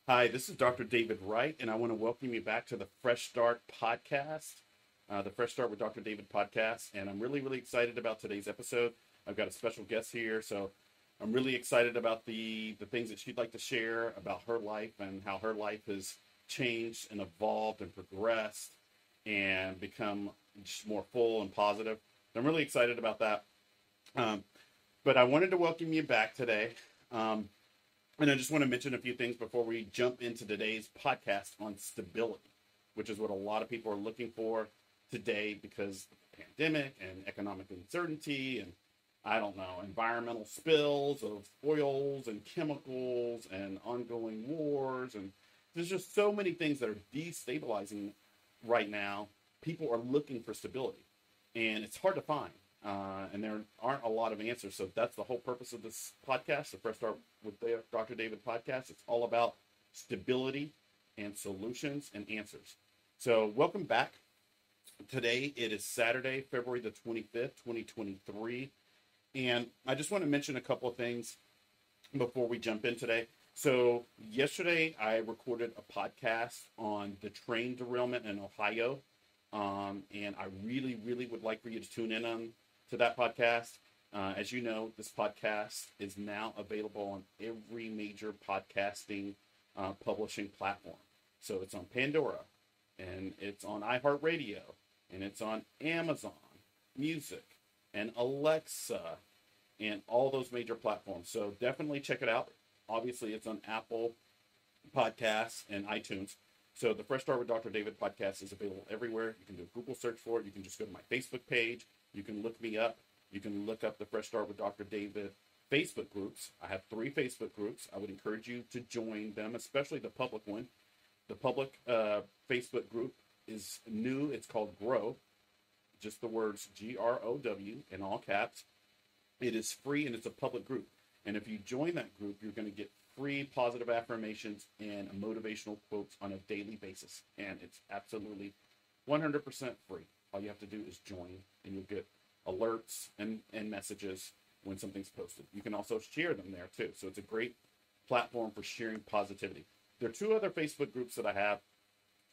Hi, this is Dr. David Wright, and I want to welcome you back to the Fresh Start podcast, the Fresh Start with Dr. David podcast. And I'm really, really excited about today's episode. I've got a special guest here, so I'm really excited about the things that she'd like to share about her life and how her life has changed and evolved and progressed and become just more full and positive. I'm really excited about that. But I wanted to welcome you back today. And I just want to mention a few things before we jump into today's podcast on stability, which is what a lot of people are looking for today because of the pandemic and economic uncertainty and, I don't know, environmental spills of oils and chemicals and ongoing wars. And there's just so many things that are destabilizing right now. People are looking for stability, and it's hard to find. And there aren't a lot of answers. So that's the whole purpose of this podcast, the Fresh Start with Dr. David podcast. It's all about stability and solutions and answers. So welcome back. Today it is Saturday, February the 25th, 2023. And I just want to mention a couple of things before we jump in today. So yesterday I recorded a podcast on the train derailment in Ohio. And I really, really would like for you to tune in on to that podcast. As you know, this podcast is now available on every major podcasting publishing platform. So it's on Pandora, and it's on iHeartRadio, and it's on Amazon Music, and Alexa, and all those major platforms. So definitely check it out. Obviously, it's on Apple Podcasts and iTunes. So the Fresh Start with Dr. David podcast is available everywhere. You can do a Google search for it. You can just go to my Facebook page. You can look me up. You can look up the Fresh Start with Dr. David Facebook groups. I have 3 Facebook groups. I would encourage you to join them, especially the public one. The public Facebook group is new. It's called Grow. Just the words GROW in all caps. It is free and it's a public group. And if you join that group, you're going to get free positive affirmations and motivational quotes on a daily basis. And it's absolutely 100% free. All you have to do is join, and you'll get alerts and messages when something's posted. You can also share them there too. So it's a great platform for sharing positivity. There are 2 other Facebook groups that I have.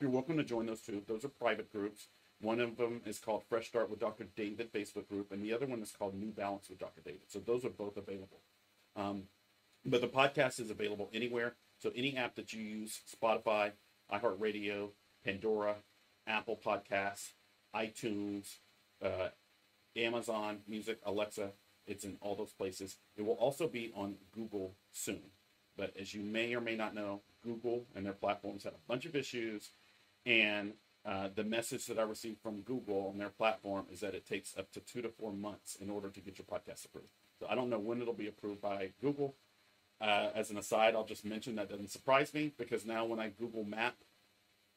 You're welcome to join those 2. Those are private groups. One of them is called Fresh Start with Dr. David Facebook group, and the other one is called New Balance with Dr. David. So those are both available. But the podcast is available anywhere. So any app that you use, Spotify, iHeartRadio, Pandora, Apple Podcasts, iTunes, Amazon Music, Alexa, it's in all those places. It will also be on Google soon. But as you may or may not know, Google and their platforms have a bunch of issues. And the message that I received from Google and their platform is that it takes up to 2 to 4 months in order to get your podcast approved. So I don't know when it'll be approved by Google. As an aside, I'll just mention that doesn't surprise me because now when I Google Map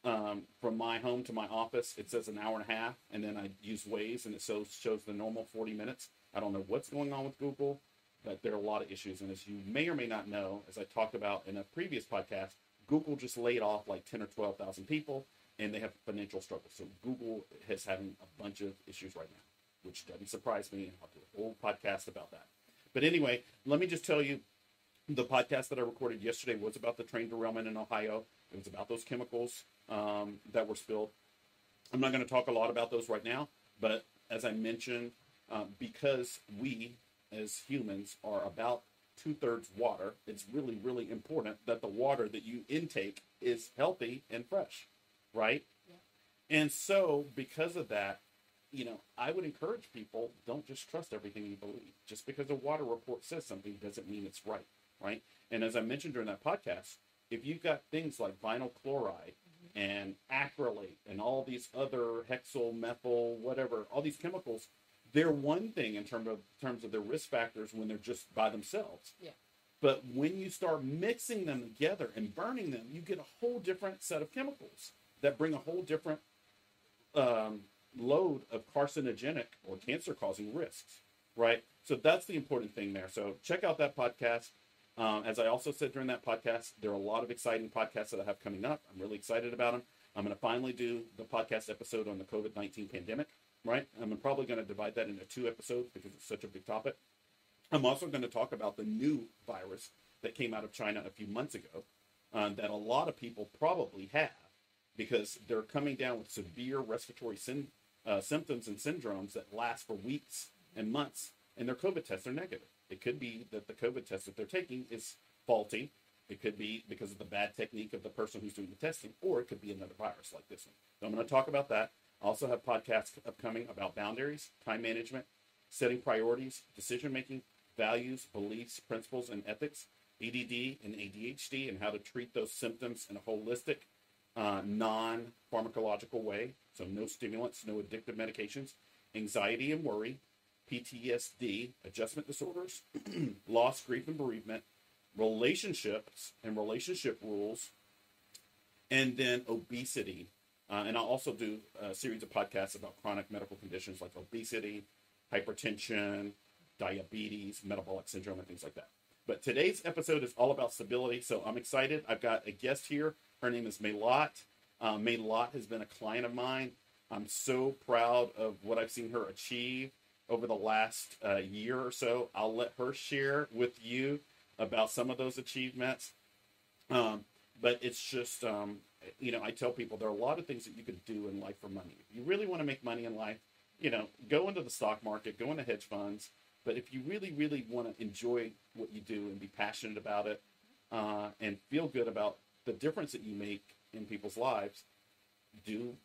from my home to my office, it says an hour and a half, and then I use Waze and it shows the normal 40 minutes. I don't know what's going on with Google, but there are a lot of issues. And as you may or may not know, as I talked about in a previous podcast, Google just laid off like 10 or 12,000 people, and they have financial struggles. So Google is having a bunch of issues right now, which doesn't surprise me. I'll do a whole podcast about that. But anyway, let me just tell you, the podcast that I recorded yesterday was about the train derailment in Ohio. It was about those chemicals that were spilled. I'm not going to talk a lot about those right now, but as I mentioned, because we as humans are about 2/3 water, it's really, really important that the water that you intake is healthy and fresh, right? Yeah. And so because of that, I would encourage people, don't just trust everything you believe. Just because a water report says something doesn't mean it's right? And as I mentioned during that podcast, if you've got things like vinyl chloride and acrylate and all these other hexyl, methyl, whatever, all these chemicals, they're one thing in terms of their risk factors when they're just by themselves. Yeah. But when you start mixing them together and burning them, you get a whole different set of chemicals that bring a whole different load of carcinogenic or cancer-causing risks, right? So that's the important thing there. So check out that podcast. As I also said during that podcast, there are a lot of exciting podcasts that I have coming up. I'm really excited about them. I'm going to finally do the podcast episode on the COVID-19 pandemic, right? I'm probably going to divide that into 2 episodes because it's such a big topic. I'm also going to talk about the new virus that came out of China a few months ago. that a lot of people probably have because they're coming down with severe respiratory symptoms and syndromes that last for weeks and months, and their COVID tests are negative. It could be that the COVID test that they're taking is faulty. It could be because of the bad technique of the person who's doing the testing, or it could be another virus like this one. So I'm going to talk about that. I also have podcasts upcoming about boundaries, time management, setting priorities, decision-making, values, beliefs, principles, and ethics, ADD and ADHD, and how to treat those symptoms in a holistic, non-pharmacological way. So no stimulants, no addictive medications, anxiety and worry, PTSD, adjustment disorders, loss, grief, and bereavement, relationships and relationship rules, and then obesity. And I'll also do a series of podcasts about chronic medical conditions like obesity, hypertension, diabetes, metabolic syndrome, and things like that. But today's episode is all about stability, so I'm excited. I've got a guest here. Her name is Melat. Melat has been a client of mine. I'm so proud of what I've seen her achieve over the last year or so. I'll let her share with you about some of those achievements. But it's just, I tell people there are a lot of things that you could do in life for money. If you really want to make money in life, go into the stock market, go into hedge funds. But if you really, really want to enjoy what you do and be passionate about it and feel good about the difference that you make in people's lives, do,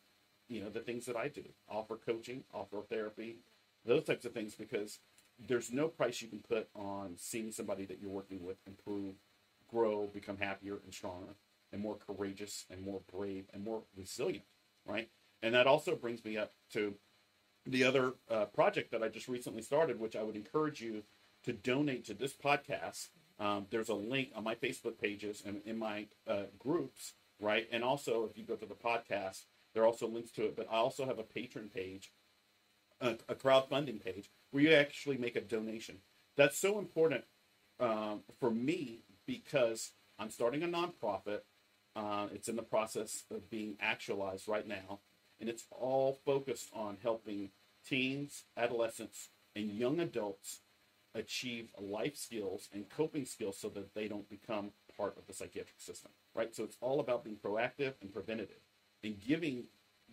the things that I do. Offer coaching, offer therapy, those types of things, because there's no price you can put on seeing somebody that you're working with improve, grow, become happier and stronger and more courageous and more brave and more resilient, right? And that also brings me up to the other project that I just recently started, which I would encourage you to donate to this podcast. There's a link on my Facebook pages and in my groups, right? And also, if you go to the podcast, there are also links to it. But I also have a patron page, a crowdfunding page, where you actually make a donation. That's so important for me because I'm starting a nonprofit. It's in the process of being actualized right now. And it's all focused on helping teens, adolescents, and young adults achieve life skills and coping skills so that they don't become part of the psychiatric system, right? So it's all about being proactive and preventative and giving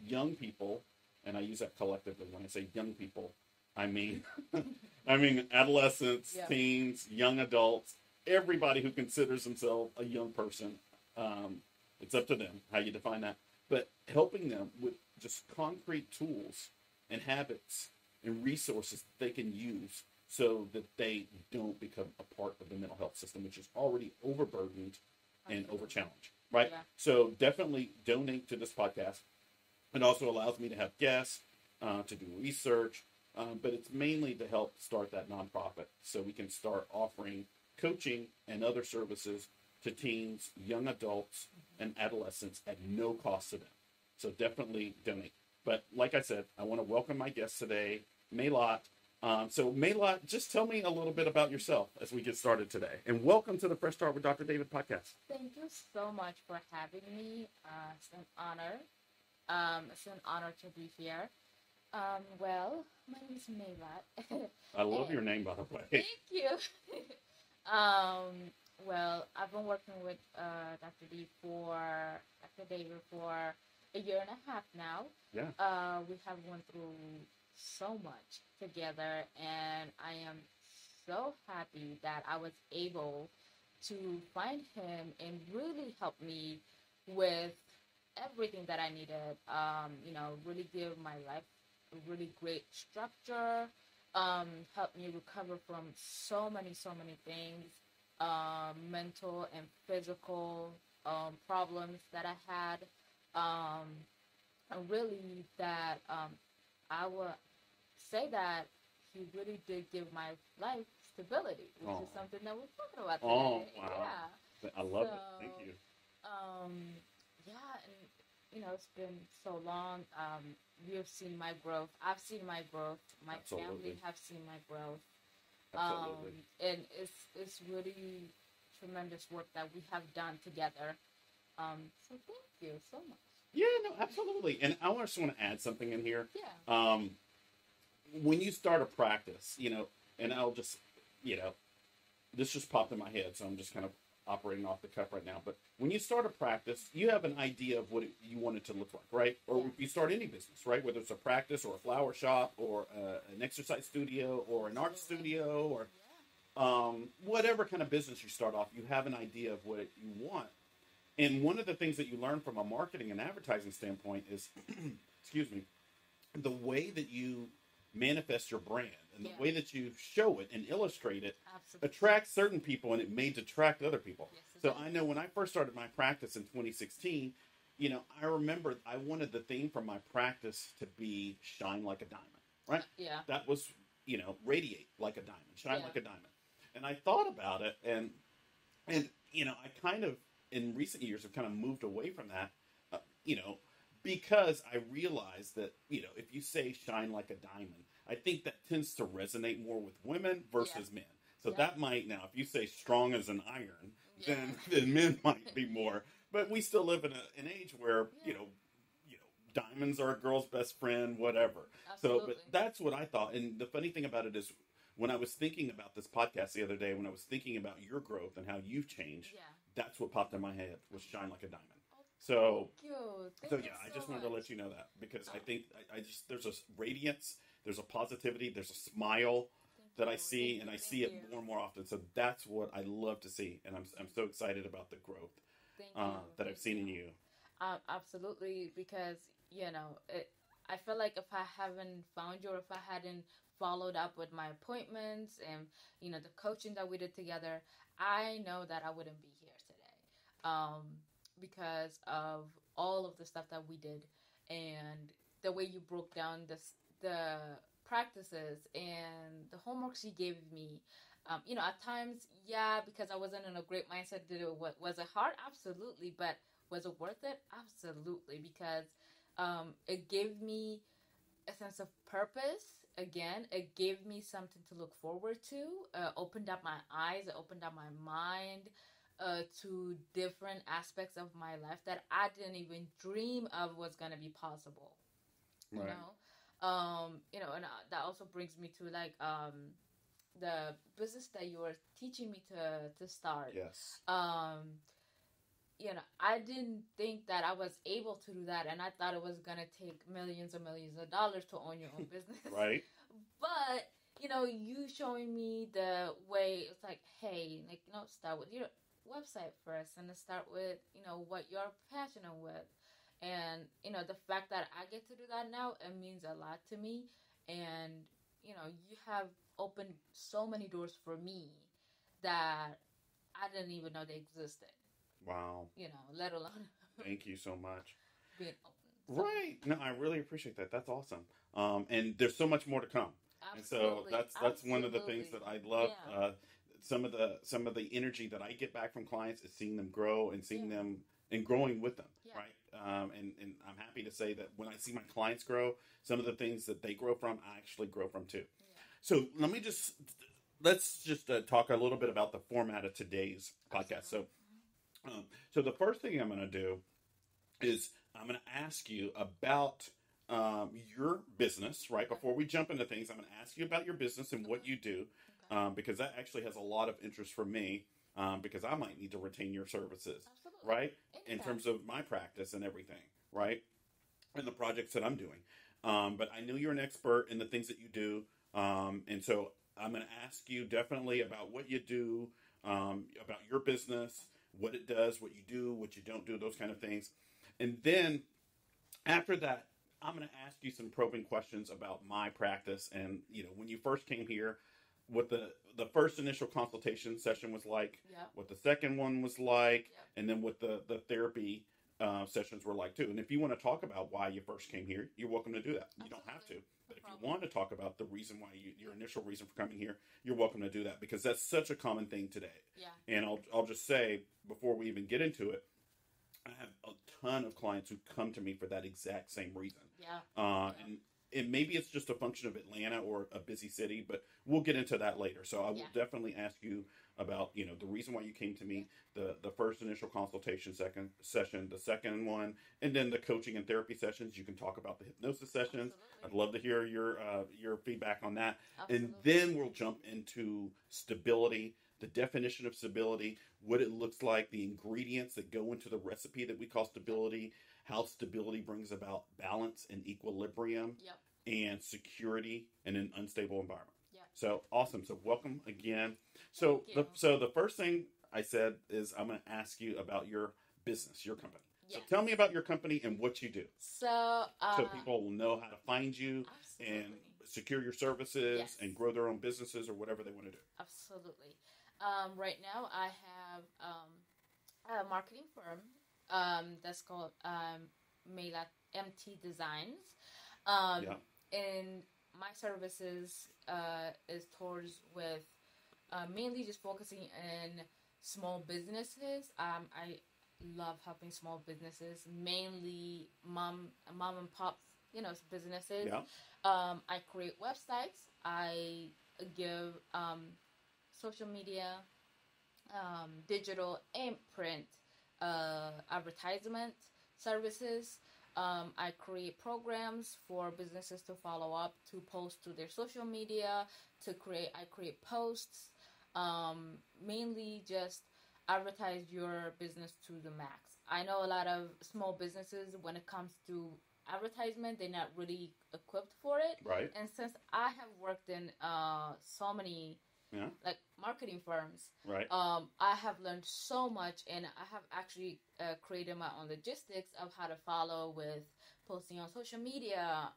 young people, and I use that collectively when I say young people, I mean adolescents, teens, young adults, everybody who considers themselves a young person. It's up to them how you define that. But helping them with just concrete tools and habits and resources that they can use so that they don't become a part of the mental health system, which is already overburdened and overchallenged, right? Yeah. So definitely donate to this podcast. It also allows me to have guests, to do research, but it's mainly to help start that nonprofit so we can start offering coaching and other services to teens, young adults, and adolescents at no cost to them. So definitely donate. But like I said, I want to welcome my guest today, Melat. So Melat, just tell me a little bit about yourself as we get started today. And welcome to the Fresh Start with Dr. David podcast. Thank you so much for having me. It's an honor. It's an honor to be here. Well, my name is Melat. I love your name, by the way. Thank you. Well, I've been working with Dr. David for a year and a half now. Yeah. We have gone through so much together, and I am so happy that I was able to find him and really help me with everything that I needed. Really give my life a really great structure. Help me recover from so many things. Mental and physical problems that I had, and really that I would say that he really did give my life stability, which is something that we're talking about today. Oh, wow. Yeah. I love it. Thank you. And it's been so long. You have seen my growth. I've seen my growth. My Absolutely. family have seen my growth. Absolutely. And it's really tremendous work that we have done together. So thank you so much. Yeah, no, absolutely. And I just want to add something in here. Yeah. When you start a practice, and I'll just, this just popped in my head, so operating off the cuff right now. But when you start a practice, you have an idea of what you want it to look like, right? Or Yeah. if you start any business, right? Whether it's a practice or a flower shop or an exercise studio or an art Absolutely. studio or Yeah. whatever kind of business you start off, you have an idea of what you want. And one of the things that you learn from a marketing and advertising standpoint is, excuse me, the way that you manifest your brand and the Yeah. way that you show it and illustrate it Absolutely. attracts certain people and it may detract other people. Yes, it So does. I know when I first started my practice in 2016, I remember I wanted the theme from my practice to be shine like a diamond, right? Yeah. That was, radiate like a diamond, shine Yeah. like a diamond. And I thought about it and I kind of in recent years have kind of moved away from that, because I realized that, if you say shine like a diamond, I think that tends to resonate more with women versus men. So Yeah. that might now, if you say strong as an iron, Yeah. then men might be more. But we still live in an age where, Yeah. diamonds are a girl's best friend, whatever. Absolutely. But that's what I thought. And the funny thing about it is when I was thinking about this podcast the other day, when I was thinking about your growth and how you've changed, Yeah. that's what popped in my head was shine like a diamond. Oh, So, thank you. Thank so you yeah, I so just wanted to much. let you know that because I think I just there's a radiance, there's a positivity, there's a smile Thank that I you. see, Thank and you. I see Thank it you. more and more often. So that's what I love to see, and I'm so excited about the growth Thank you. that I've Thank seen in you. you. Absolutely, because I feel like if I haven't found you or if I hadn't followed up with my appointments and the coaching that we did together, I know that I wouldn't be here today, because of all of the stuff that we did and the way you broke down the practices and the homeworks you gave me. At times, yeah, because I wasn't in a great mindset. Was it hard? Absolutely, but was it worth it? Absolutely, because it gave me a sense of purpose. Again, it gave me something to look forward to. Opened up my eyes. It opened up my mind to different aspects of my life that I didn't even dream of was gonna be possible. You Right. know, and that also brings me to the business that you were teaching me to start. Yes. I didn't think that I was able to do that, and I thought it was gonna take millions and millions of dollars to own your own business. Right. But you showing me the way it's like, hey, start with your website first, and then start with what you're passionate with, and the fact that I get to do that now, it means a lot to me, and you have opened so many doors for me that I didn't even know they existed. Wow. Let alone Thank you so much. being open. So, Right. No, I really appreciate that. That's awesome. And there's so much more to come. And so absolutely, that's one of the things absolutely. that I love. Yeah. Some of the energy that I get back from clients is seeing them grow and seeing Yeah. them and growing with them. Yeah. Right. And I'm happy to say that when I see my clients grow, some of the things that they grow from, I actually grow from too. Yeah. So let's just talk a little bit about the format of today's podcast. So, so the first thing I'm going to do is I'm going to ask you about your business, right? Before we jump into things, I'm going to ask you about your business and what you do, Okay. because that actually has a lot of interest for me, because I might need to retain your services, Absolutely. right? In Anytime. terms of my practice and everything, right? And the projects that I'm doing. But I know you're an expert in the things that you do. And so I'm going to ask you definitely about what you do, about your business, what it does, what you do, what you don't do, those kind of things. And then after that, I'm going to ask you some probing questions about my practice. And, when you first came here, what the first initial consultation session was like, Yep. what the second one was like, Yep. and then what the therapy sessions were like too. And if you want to talk about why you first came here, you're welcome to do that. You don't have to. Absolutely. But No if you problem. want to talk about the reason why your initial reason for coming here, you're welcome to do that because that's such a common thing today. Yeah. And I'll just say before we even get into it, I have a ton of clients who come to me for that exact same reason. Yeah. And maybe it's just a function of Atlanta or a busy city, but we'll get into that later. So I will Yeah. definitely ask you about, the reason why you came to me, the first initial consultation session, the second one, and then the coaching and therapy sessions. You can talk about the hypnosis sessions. Absolutely. I'd love to hear your feedback on that. And Absolutely. then we'll jump into stability, the definition of stability, what it looks like, the ingredients that go into the recipe that we call stability, how stability brings about balance and equilibrium Yep. and security in an unstable environment. Yep. So awesome. So welcome again. So Thank you. the first thing I said is I'm going to ask you about your business, your company. Yes. So tell me about your company and what you do. So People will know how to find you absolutely. and secure your services Yes. and grow their own businesses or whatever they want to do. Absolutely. Right now, I have a marketing firm that's called Melat MT Designs. Yeah. And my services is towards with mainly just focusing in small businesses. I love helping small businesses, mainly mom and pop, businesses. Yeah. I create websites. I give social media, digital and print advertisement services. I create programs for businesses to follow up, to post to their social media, I create posts, mainly just advertise your business to the max. I know a lot of small businesses, when it comes to advertisement, they're not really equipped for it. Right. And since I have worked in so many like marketing firms, Right. I have learned so much, and I have actually created my own logistics of how to follow with posting on social media,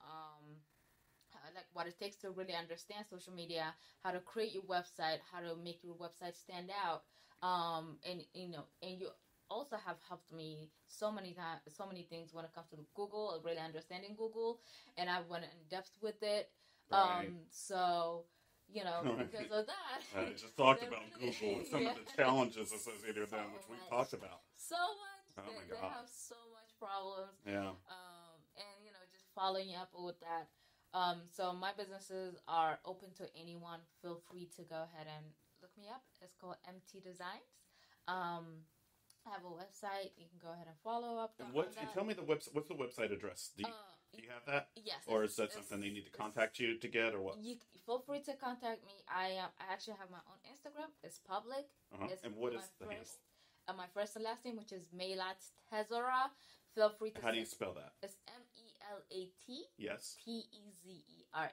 like what it takes to really understand social media, how to create your website, how to make your website stand out, and you also have helped me so many things when it comes to Google, really understanding Google, and I went in depth with it. Right. So because of that, I just talked about really, Google and some of the challenges associated with them, which we talked about. so much. Oh my They God. have so much problems. Yeah. And just following up with that. So my businesses are open to anyone. Feel free to go ahead and look me up. It's called MT Designs. I have a website. You can go ahead and follow up. And on that. tell me what's the website address? Do you have that? Yes. Or is that something they need to contact you to get, or what? You feel free to contact me. I actually have my own Instagram. It's public. Uh-huh. And what is the handle? My first and last name, which is Melat Tezera. Feel free to. How do you spell that? It's MELAT. Yes. TEZERA.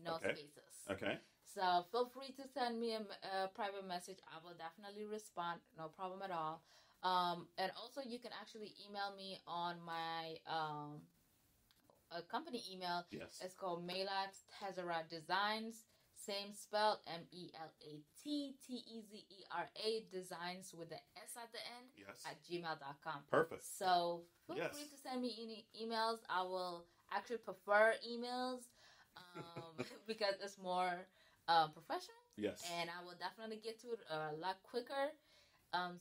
No Okay. spaces. Okay. So feel free to send me a private message. I will definitely respond. No problem at all. And also you can actually email me on my a company email. Yes. It's called Melat Tezera Designs. Same spelled, MELATTEZERA Designs with the S at the end. Yes. At gmail.com. Perfect. So feel Yes. free to send me any emails. I will actually prefer emails because it's more professional. Yes. And I will definitely get to it a lot quicker.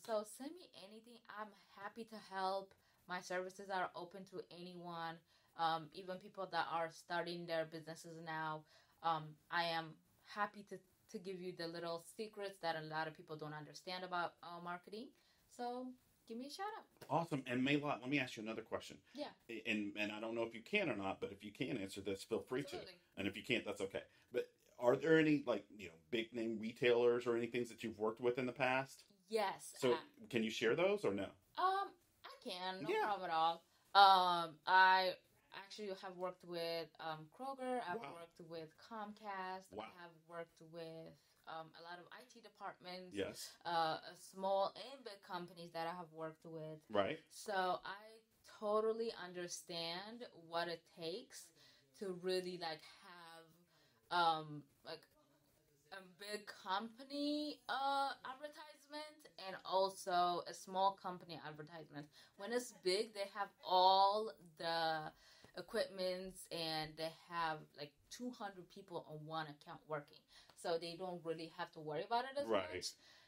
So send me anything. I'm happy to help. My services are open to anyone, even people that are starting their businesses now. I am happy to give you the little secrets that a lot of people don't understand about marketing. So give me a shout out. Awesome. And Melat, let me ask you another question. Yeah. And I don't know if you can or not, but if you can answer this, feel free Absolutely. to. And if you can't, that's okay. But are there any big name retailers or any things that you've worked with in the past? Yes. So can you share those or no? I can. No Yeah. problem at all. I actually have worked with Kroger. I've Wow. worked with Comcast. Wow. I have worked with a lot of IT departments. Yes. Small and big companies that I have worked with. Right. So I totally understand what it takes to really have a big company advertisement and also a small company advertisement. When it's big, they have all the equipments and they have 200 people on one account working, so they don't really have to worry about it as Right. much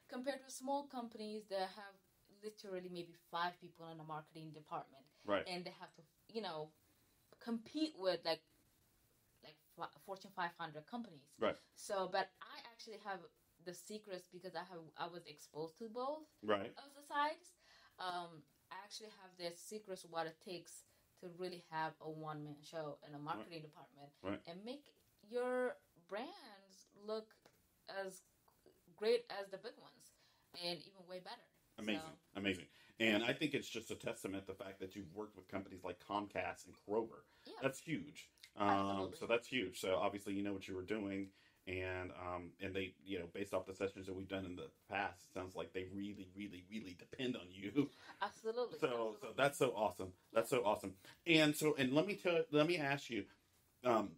compared to small companies that have literally maybe 5 people in the marketing department. Right. And they have to compete with Fortune 500 companies. Right. So, but I actually have the secrets because I was exposed to both Right. of the sides. I actually have the secrets what it takes to really have a one-man show in a marketing department Right. and make your brands look as great as the big ones, and even way better. Amazing, So, amazing. And I think it's just a testament to the fact that you've worked with companies like Comcast and Kroger. yeah, That's huge. absolutely. So that's huge. So obviously you know what you were doing, and they, based off the sessions that we've done in the past, it sounds like they really, really, really depend on you. Absolutely. So Absolutely. that's so awesome. That's Yeah. so awesome. And let me ask you, um,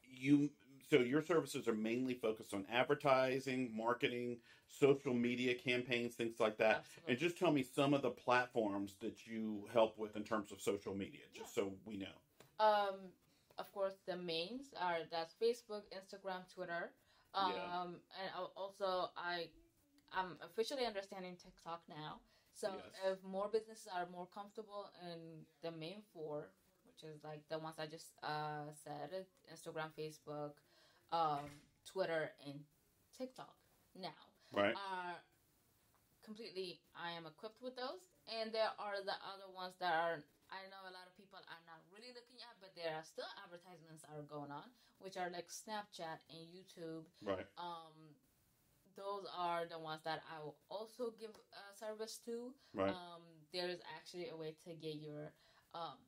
you so your services are mainly focused on advertising, marketing, social media campaigns, things like that. Absolutely. And just tell me some of the platforms that you help with in terms of social media, Yeah. just so we know. Of course, the mains are that's Facebook, Instagram, Twitter. Yeah. And also I'm officially understanding TikTok now. So Yes. if more businesses are more comfortable in the main four, which is like the ones I just said, Instagram, Facebook, um, Twitter, and TikTok now Right. are completely, I am equipped with those. And there are the other ones that are, I know a lot of people are not really looking at, but there are still advertisements that are going on, which are like Snapchat and YouTube. Right. Those are the ones that I will also give service to. Right. There is actually a way to get your um,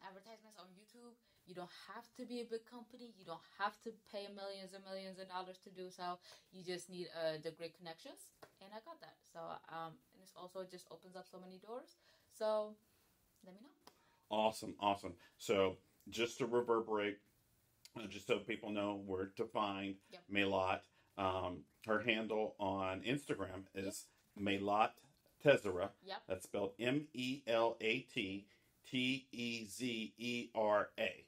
advertisements on YouTube. You don't have to be a big company. You don't have to pay millions and millions of dollars to do so. You just need the great connections, and I got that. So, and it's also just opens up so many doors. So, let me know. Awesome. Awesome. So just to reverberate, just so people know where to find Yep. Melat. Her handle on Instagram is Yep. Melat Tezera. Yep. That's spelled MelatTezera.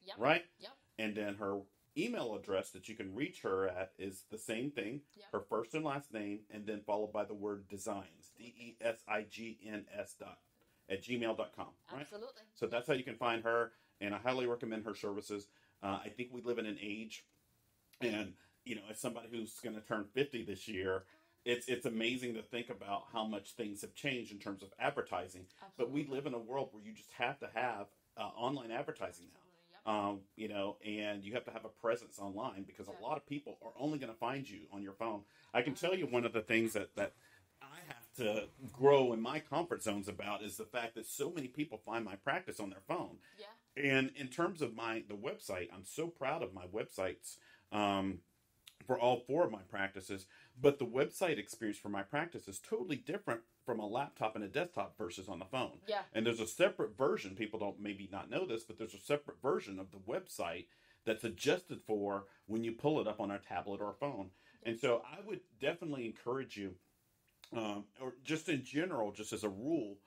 Yep. Right? Yep. And then her email address that you can reach her at is the same thing, Yep. her first and last name, and then followed by the word designs, DESIGNS at gmail.com. Right? Absolutely. So that's how you can find her, and I highly recommend her services. I think we live in an age, and as somebody who's going to turn 50 this year, it's amazing to think about how much things have changed in terms of advertising. Absolutely. But we live in a world where you just have to have online advertising now. Yep. And you have to have a presence online because Yeah. a lot of people are only going to find you on your phone. I can tell you one of the things that I have to grow in my comfort zones about is the fact that so many people find my practice on their phone. Yeah. And in terms of the website, I'm so proud of my websites for all four of my practices. But the website experience for my practice is totally different from a laptop and a desktop versus on the phone. Yeah. And there's a separate version. People don't maybe not know this, but there's a separate version of the website that's adjusted for when you pull it up on a tablet or a phone. And so I would definitely encourage you, or just in general, just as a rule,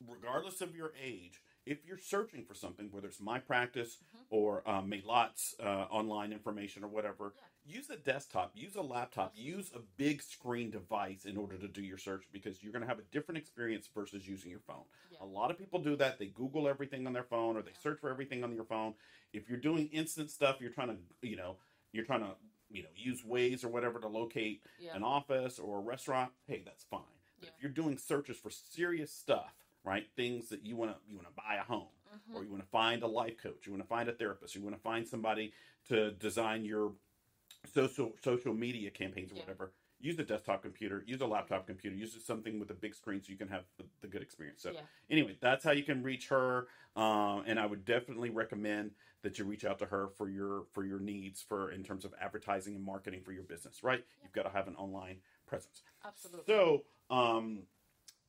regardless of your age, if you're searching for something, whether it's my practice or Melat's online information or whatever, use a desktop, use a laptop, use a big screen device in order to do your search because you're going to have a different experience versus using your phone. Yeah. A lot of people do that. They Google everything on their phone or they search for everything on your phone. If you're doing instant stuff, you're trying to use Waze or whatever to locate Yeah. an office or a restaurant. Hey, that's fine. But Yeah. if you're doing searches for serious stuff, right? Things that you want to buy a home, or you want to find a life coach, you want to find a therapist, you want to find somebody to design your social media campaigns or Yeah. whatever. Use a desktop computer, use a laptop computer, use something with a big screen so you can have the good experience. So Yeah. anyway, that's how you can reach her, and I would definitely recommend that you reach out to her for your needs in terms of advertising and marketing for your business. Right? Yeah. You've got to have an online presence. Absolutely. So I'm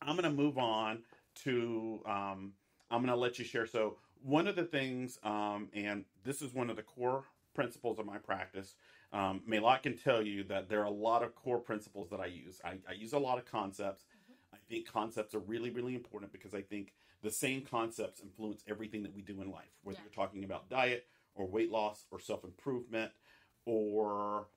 going to move on to I'm going to let you share. So one of the things, and this is one of the core principles of my practice. Melat can tell you that there are a lot of core principles that I use. I use a lot of concepts. I think concepts are really, really important because I think the same concepts influence everything that we do in life, whether Yeah. you're talking about diet or weight loss or self-improvement or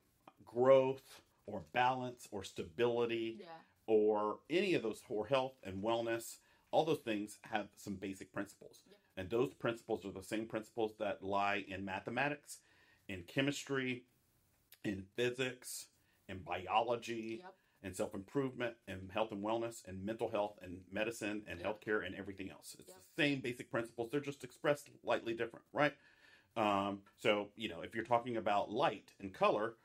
growth or balance or stability Yeah. or any of those, or health and wellness. All those things have some basic principles. Yep. And those principles are the same principles that lie in mathematics, in chemistry, in physics, in biology, Yep. and self-improvement, and health and wellness, and mental health, and medicine, and Yep. healthcare, and everything else. It's Yep. the same basic principles. They're just expressed slightly different, right? So, if you're talking about light and color,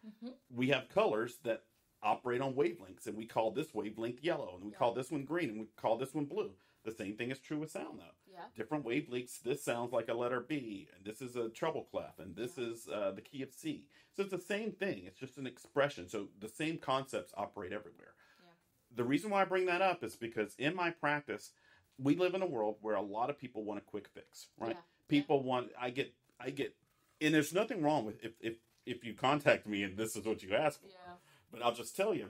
we have colors that operate on wavelengths, and we call this wavelength yellow, and we call this one green, and we call this one blue. The same thing is true with sound, though. Yeah. Different wavelengths. This sounds like a letter B, and this is a treble clef, and this is the key of C. So it's the same thing. It's just an expression. So the same concepts operate everywhere. Yeah. The reason why I bring that up is because in my practice, we live in a world where a lot of people want a quick fix, right? Yeah. People want. I get, and there's nothing wrong with if you contact me and this is what you ask for. Yeah. But I'll just tell you,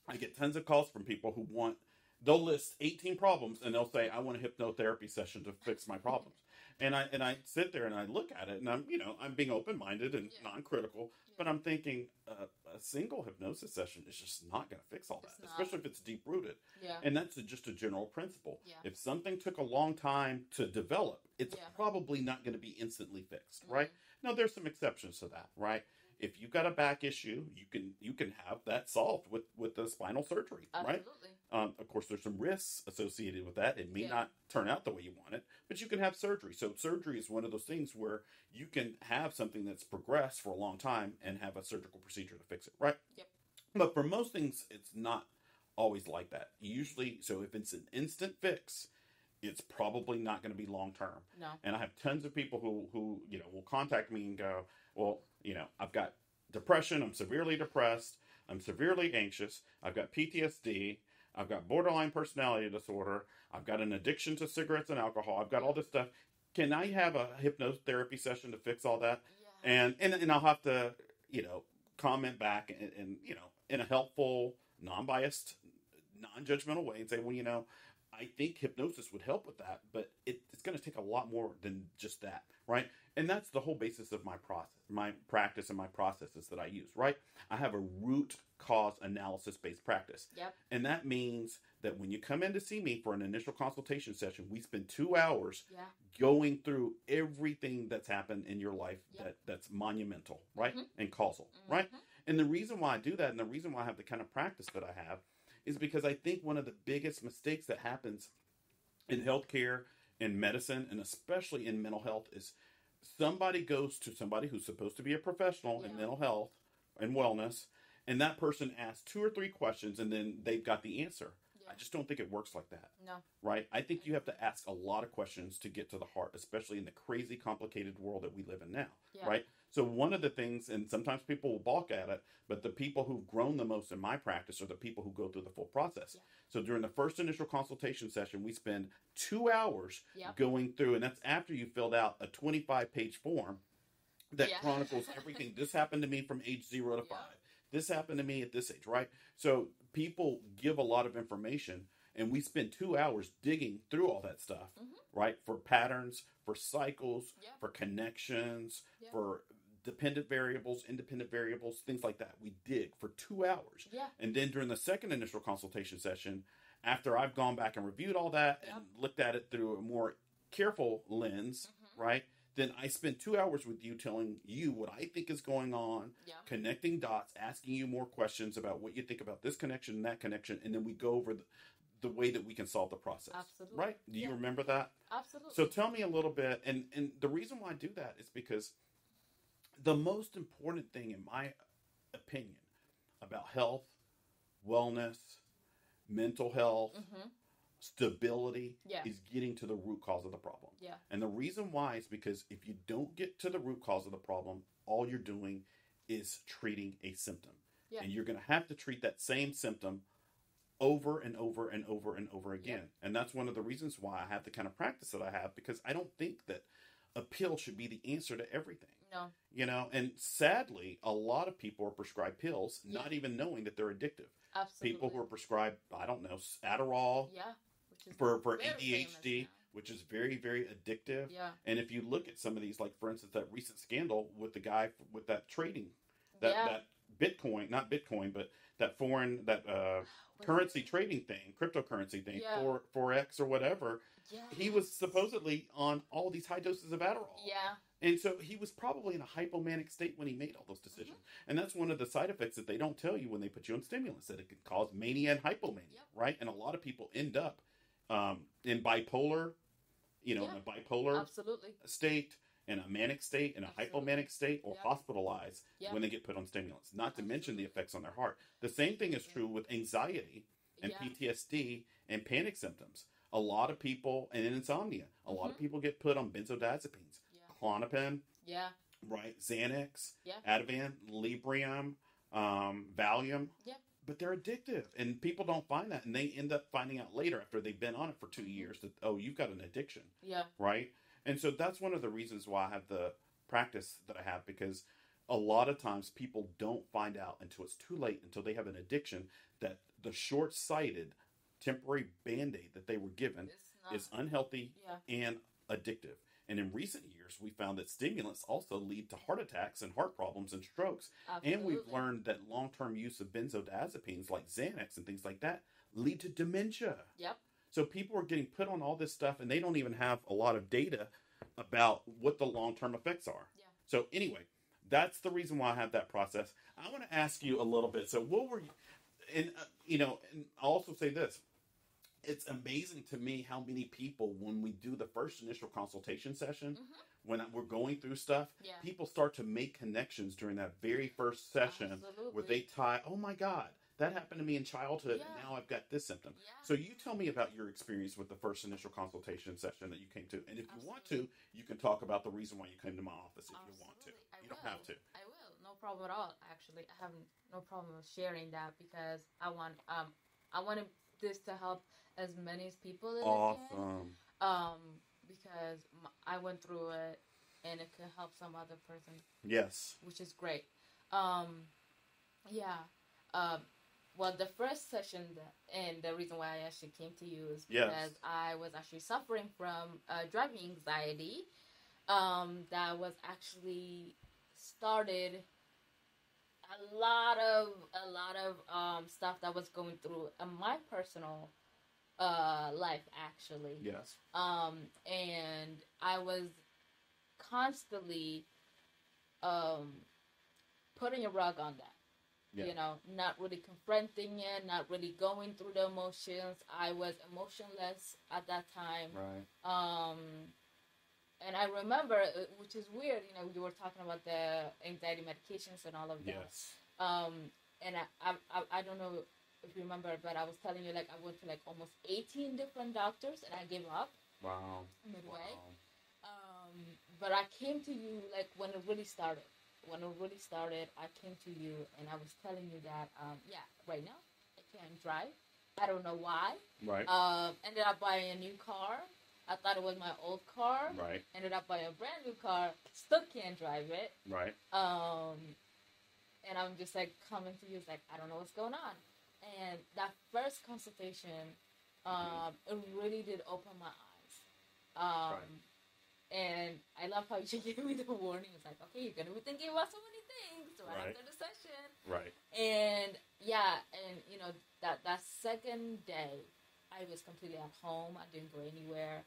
I get tons of calls from people who want. They'll list 18 problems and they'll say, "I want a hypnotherapy session to fix my problems." And I sit there and I look at it and I'm being open-minded and non-critical, but I'm thinking a single hypnosis session is just not going to fix all that, especially if it's deep-rooted. Yeah. And that's just a general principle. Yeah. If something took a long time to develop, it's probably not going to be instantly fixed, right? Now, there's some exceptions to that, right? If you've got a back issue, you can have that solved with the spinal surgery, right? Absolutely. Of course, there's some risks associated with that. It may not turn out the way you want it, but you can have surgery. So surgery is one of those things where you can have something that's progressed for a long time and have a surgical procedure to fix it, right? Yep. But for most things, it's not always like that. Usually, so if it's an instant fix, it's probably not going to be long term. No. And I have tons of people who will contact me and go, well, I've got depression. I'm severely depressed. I'm severely anxious. I've got PTSD. I've got borderline personality disorder. I've got an addiction to cigarettes and alcohol. I've got all this stuff. Can I have a hypnotherapy session to fix all that? Yeah. And I'll have to, comment back and in a helpful, non-biased, non-judgmental way and say, well, I think hypnosis would help with that, but it's going to take a lot more than just that, right? And that's the whole basis of my practice and my processes that I use, right? I have a root cause analysis based practice. Yep. And that means that when you come in to see me for an initial consultation session, we spend 2 hours going through everything that's happened in your life that's monumental, right? And causal, right? And the reason why I do that and the reason why I have the kind of practice that I have is because I think one of the biggest mistakes that happens in healthcare, in medicine, and especially in mental health is somebody goes to somebody who's supposed to be a professional in mental health and wellness, and that person asks 2 or 3 questions and then they've got the answer. I just don't think it works like that. No. Right? I think you have to ask a lot of questions to get to the heart, especially in the crazy complicated world that we live in now. Yeah. Right? So one of the things, and sometimes people will balk at it, but the people who've grown the most in my practice are the people who go through the full process. Yeah. So during the first initial consultation session, we spend 2 hours going through, and that's after you filled out a 25-page form that chronicles everything. This happened to me from age 0 to 5. This happened to me at this age, right? So people give a lot of information, and we spend 2 hours digging through all that stuff, right? For patterns, for cycles, for connections, for dependent variables, independent variables, things like that. We dig for 2 hours. Yeah. And then during the second initial consultation session, after I've gone back and reviewed all that and looked at it through a more careful lens, right? Then I spend 2 hours with you telling you what I think is going on, connecting dots, asking you more questions about what you think about this connection and that connection, and then we go over the way that we can solve the process. Absolutely. Right? Do you remember that? Absolutely. So tell me a little bit, and the reason why I do that is because the most important thing, in my opinion, about health, wellness, mental health, stability is getting to the root cause of the problem. Yeah. And the reason why is because if you don't get to the root cause of the problem, all you're doing is treating a symptom. Yeah. And you're going to have to treat that same symptom over and over and over and over again. Yeah. And that's one of the reasons why I have the kind of practice that I have, because I don't think that a pill should be the answer to everything. No. And sadly, a lot of people are prescribed pills, not even knowing that they're addictive. Absolutely. People who are prescribed, I don't know, Adderall for ADHD, which is very, very addictive. Yeah. And if you look at some of these, like, for instance, that recent scandal with the guy with that trading, that Bitcoin, not Bitcoin, but that foreign, currency trading thing, cryptocurrency thing, Forex or whatever. Yeah. He was supposedly on all these high doses of Adderall. Yeah. And so he was probably in a hypomanic state when he made all those decisions. And that's one of the side effects that they don't tell you when they put you on stimulants, that it can cause mania and hypomania, right? And a lot of people end up in bipolar, in a bipolar Absolutely. state. in a manic state, in a Absolutely. hypomanic state, or Yep. hospitalized Yep. when they get put on stimulants. Not to mention the Absolutely. effects on their heart. The same thing is true with anxiety and Yeah. PTSD and panic symptoms. A lot of people, and insomnia, a lot of Mm-hmm. people get put on benzodiazepines, Yeah. Klonopin, Yeah. right? Xanax, Yeah. Ativan, Librium, Valium, Yeah. but they're addictive, and people don't find that, and they end up finding out later after they've been on it for 2 years that, oh, you've got an addiction, Yeah. right? And so that's one of the reasons why I have the practice that I have, because a lot of times people don't find out until it's too late, until they have an addiction, that the short-sighted temporary band-aid that they were given It's not. is unhealthy Yeah. and addictive. And in recent years, we found that stimulants also lead to heart attacks and heart problems and strokes. And we've Absolutely. learned that long-term use of benzodiazepines like Xanax and things like that lead to dementia. Yep. So people are getting put on all this stuff, and they don't even have a lot of data about what the long-term effects are. Yeah. So anyway, that's the reason why I have that process. I want to ask you a little bit. So what were you, and and I'll also say this. It's amazing to me how many people, when we do the first initial consultation session, Mm-hmm. when we're going through stuff, Yeah. people start to make connections during that very first session Absolutely. where they tie, oh my God, that happened to me in childhood, and Yeah. now I've got this symptom. Yeah. So you tell me about your experience with the first initial consultation session that you came to. And if you want to, you can talk about the reason why you came to my office if you want to. Absolutely. I You will. don't have to. I will. No problem at all. Actually, I have no problem with sharing that because I want this to help as many as people as it Awesome. can. Because I went through it, and it could help some other person, Yes. which is great. Yeah. Well, the first session, and the reason why I actually came to you is Yes. because I was actually suffering from driving anxiety. That was actually started a lot of stuff that was going through in my personal life, actually. Yes. And I was constantly putting a rug on that. Yeah. Not really confronting it, not really going through the emotions. I was emotionless at that time. Right. And I remember, which is weird, you were talking about the anxiety medications and all of that. Yes. And I don't know if you remember, but I was telling you, like, I went to, like, almost 18 different doctors, and I gave up Wow. midway. Wow. But I came to you, like, when it really started. When it really started, I came to you, and I was telling you that, right now, I can't drive. I don't know why. Right. Ended up buying a new car. I thought it was my old car. Right. Ended up buying a brand new car. Still can't drive it. Right. And I'm just, like, coming to you, like, I don't know what's going on. And that first consultation, it really did open my eyes. Right. And I love how you gave me the warning. It's like, okay, you're going to be thinking about so many things Right. after the session. Right. And, that second day, I was completely at home. I didn't go anywhere.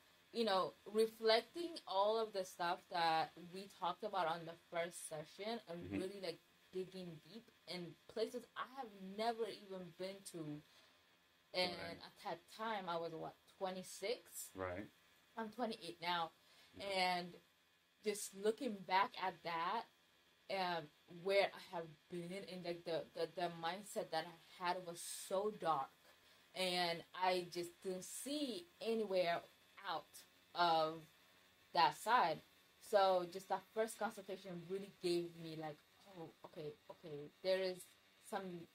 Reflecting all of the stuff that we talked about on the first session and Mhm. really, like, digging deep in places I have never even been to. And Right. at that time, I was, 26? Right. I'm 28 now. Yeah. And just looking back at that, where I have been in, like, the mindset that I had was so dark. And I just didn't see anywhere out of that side. So just that first consultation really gave me, like, oh, okay, there is some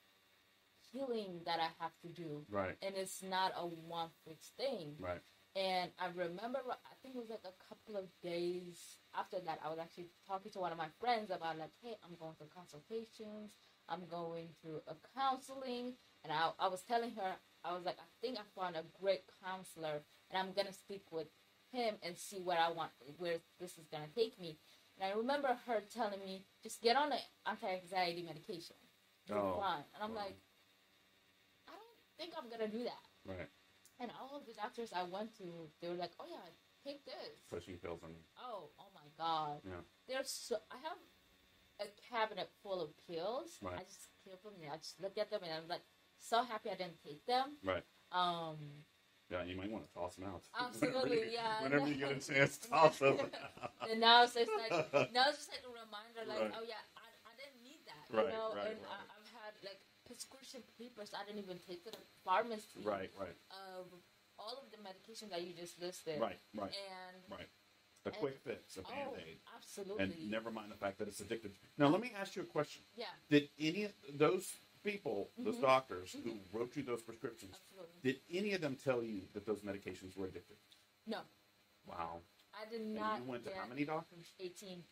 healing that I have to do. Right. And it's not a one fixed thing. Right. And I remember, I think it was like a couple of days after that, I was actually talking to one of my friends about, like, hey, I'm going to consultations, I'm going to a counseling. And I was telling her, I was like, I think I found a great counselor, and I'm going to speak with him and see where this is going to take me. And I remember her telling me, just get on an anti-anxiety medication. You're fine. And I'm like, I don't think I'm going to do that. Right. And all of the doctors I went to, they were like, oh yeah, take this. Pushing pills on. Oh my God. Yeah. I have a cabinet full of pills. Right. I just keep them there. I just look at them and I'm like, so happy I didn't take them. Right. Yeah, you might want to toss them out. Absolutely, yeah. Whenever you get a chance, toss them out. And now it's just like a reminder, like, Right. oh yeah, I didn't need that, Right, you know. right, And right. I've had like prescription papers I didn't even take to the pharmacy. Right. Of all of the medication that you just listed. Right. And A quick fix, a Band-Aid. Absolutely. And never mind the fact that it's addictive. Now, let me ask you a question. Yeah. Did any of those people, those doctors who wrote you those prescriptions, Absolutely. did any of them tell you that those medications were addictive? No. Wow. I did not. And you went to how many doctors? 18.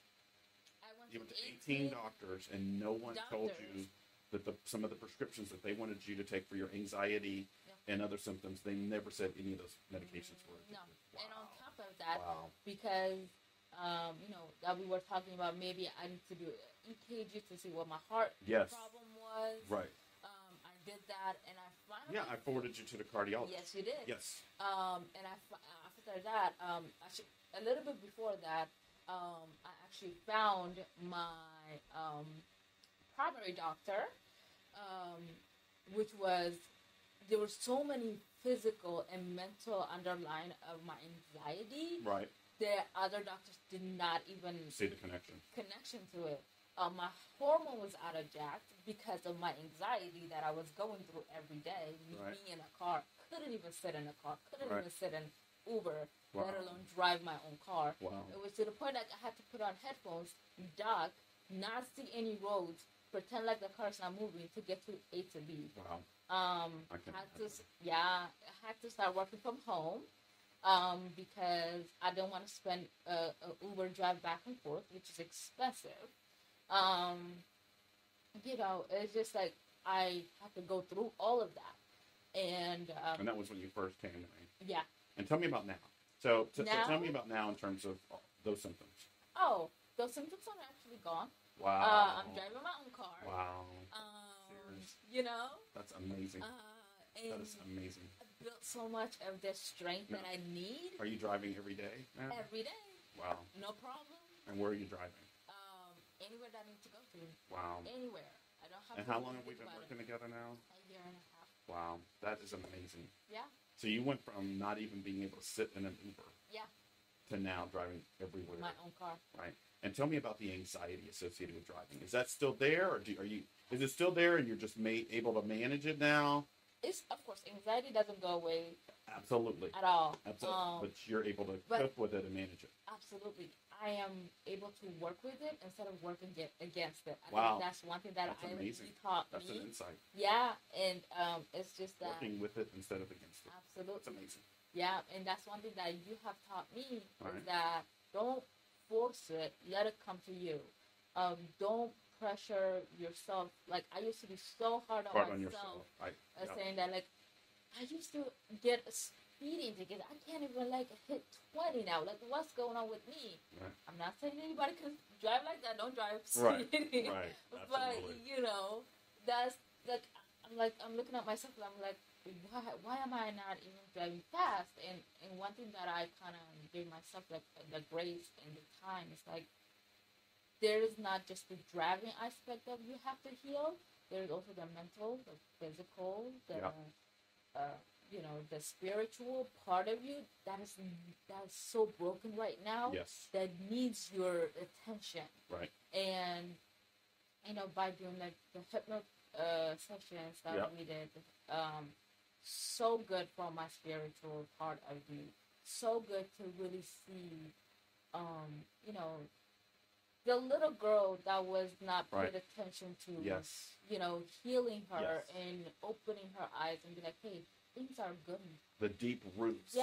I went You to went to 18 doctors, and no one told you that some of the prescriptions that they wanted you to take for your anxiety and other symptoms, they never said any of those medications were addictive. No. Wow. And on top of that, Wow. because that we were talking about, maybe I need to do EKG to see what my heart problem was. Right. I did that, and I finally. Yeah, I forwarded you to the cardiologist. Yes, you did. Yes. And after that, actually, a little bit before that, I actually found my primary doctor, which was, there were so many physical and mental underlying of my anxiety. Right. The other doctors did not even See the connection to it. My hormone was out of jack because of my anxiety that I was going through every day. Me being in a car, couldn't even sit in a car, couldn't even sit in Uber, let alone drive my own car. Wow. It was to the point that I had to put on headphones, duck, not see any roads, pretend like the car's not moving to get to A to B. Wow. I had to start working from home. Because I didn't want to spend a Uber drive back and forth, which is expensive. It's just like I had to go through all of that, and that was when you first came to me. Yeah. And tell me about now. So tell me about now in terms of those symptoms. Oh, those symptoms are actually gone. Wow. I'm driving my own car. Wow. That's amazing. That is amazing. I built so much of the strength that I need. Are you driving every day now? Every day. Wow. No problem. And where are you driving? Anywhere that I need to go to. Wow. Anywhere. I don't have. And how long have we been working together now? A year and a half. Wow, that is amazing. Yeah. So you went from not even being able to sit in an Uber. Yeah. To now driving everywhere. My own car. Right. And tell me about the anxiety associated with driving. Is that still there, or is it still there, and you're just able to manage it now? Of course, anxiety doesn't go away. Absolutely. At all. Absolutely. But you're able to cope with it and manage it. Absolutely. I am able to work with it instead of working against it. I Wow. think that's one thing that really taught me. That's an insight. Yeah, and it's just that. Working with it instead of against it. Absolutely. That's amazing. Yeah, and that's one thing that you have taught me Right. is that don't force it. Let it come to you. Don't pressure yourself. Like, I used to be so hard on myself. Right. Saying that, like, I used to get a speeding ticket. I can't even, like, hit 20 now. Like, what's going on with me? Right. I'm not saying anybody can drive like that. Don't drive speeding. Right. But, that's, like, I'm looking at myself and I'm like, why am I not even driving fast? And one thing that I kind of gave myself, like, the grace and the time is, like, there is not just the driving aspect of you have to heal. There's also the mental, the physical, the spiritual part of you that is so broken right now. Yes. That needs your attention. Right. And by doing like the hypno sessions that we did, so good for my spiritual part of me. So good to really see, the little girl that was not paid attention to, healing her and opening her eyes and be like, hey, things are good. The deep roots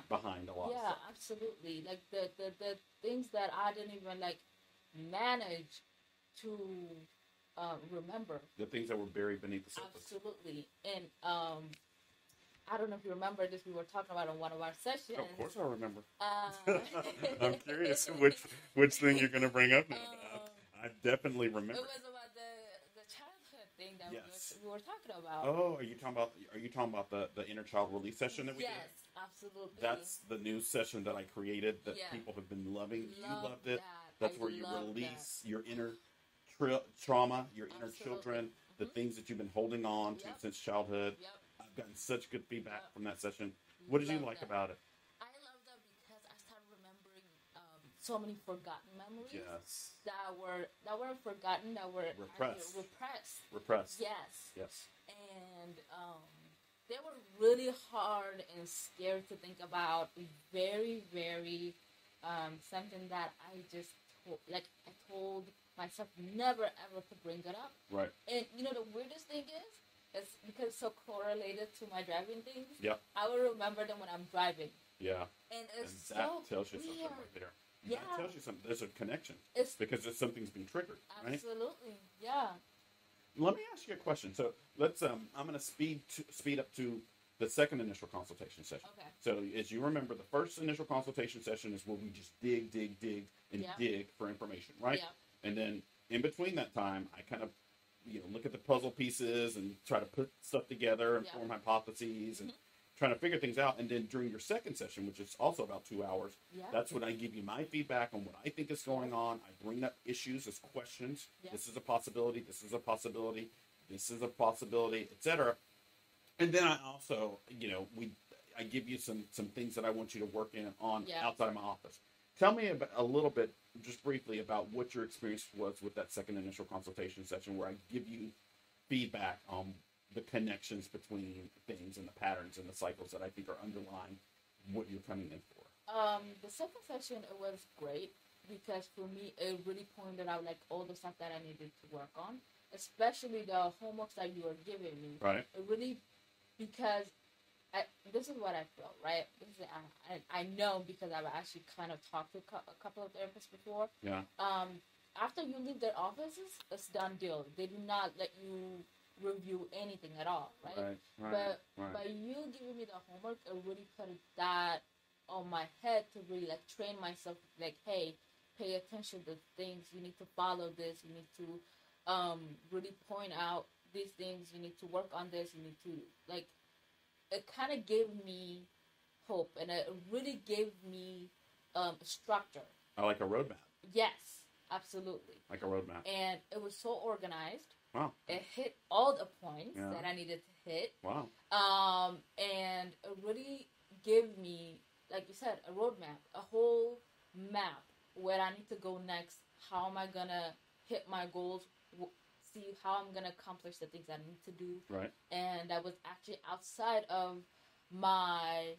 behind a lot of stuff. Yeah, absolutely. Like the things that I didn't even like manage to remember. The things that were buried beneath the surface. Absolutely. And I don't know if you remember this. We were talking about in one of our sessions. Of course, I remember. I'm curious which thing you're going to bring up. I definitely remember. It was about the childhood thing that we were talking about. Oh, are you talking about the inner child release session that we did? Yes, absolutely. That's the new session that I created that people have been loving. You loved it. That's where you release your inner trauma, your inner children, the things that you've been holding on to since childhood. Yep. I've gotten such good feedback from that session. What did you love like that. about it? I love that because I started remembering so many forgotten memories Yes. that were forgotten, that were actually Repressed. repressed. Repressed. Yes, Yes. and they were really hard and scary to think about. Very, very something that I just I told myself never ever to bring it up. Right. And the weirdest thing is, it's because it's so correlated to my driving things. Yeah. I will remember them when I'm driving. Yeah. And it's And that so tells you weird. something right there. Yeah. That tells you something. There's a connection. It's Because something's been triggered, right? absolutely, yeah. Let me ask you a question. So let's I'm going to speed up to the second initial consultation session. Okay. So as you remember, the first initial consultation session is where we just dig, and Yeah. dig for information, right? Yeah. And then in between that time, I kind of look at the puzzle pieces and try to put stuff together and Yeah. form hypotheses and trying to figure things out. And then during your second session, which is also about 2 hours, Yeah. that's when I give you my feedback on what I think is going on. I bring up issues as questions. Yeah. This is a possibility. This is a possibility. This is a possibility, etc. And then I also, I give you some things that I want you to work on Yeah. outside of my office. Tell me a little bit, just briefly, about what your experience was with that second initial consultation session, where I give you feedback on the connections between things and the patterns and the cycles that I think are underlying what you're coming in for. The second session, it was great because for me it really pointed out like all the stuff that I needed to work on, especially the homeworks that you were giving me. Right. It really, because this is what I felt, right? This is, I know because I've actually kind of talked to a couple of therapists before. Yeah. After you leave their offices, it's done deal. They do not let you review anything at all, right? Right. But by you giving me the homework, it really put that on my head to really like train myself, like, hey, pay attention to things. You need to follow this. You need to really point out these things. You need to work on this. You need to like. It kind of gave me hope, and it really gave me structure. I like a roadmap. Yes, absolutely. Like a roadmap. And it was so organized. Wow. It hit all the points Yeah. that I needed to hit. Wow. And it really gave me, like you said, a roadmap, a whole map where I need to go next. How am I gonna hit my goals? See how I'm gonna accomplish the things I need to do. Right. And that was actually outside of my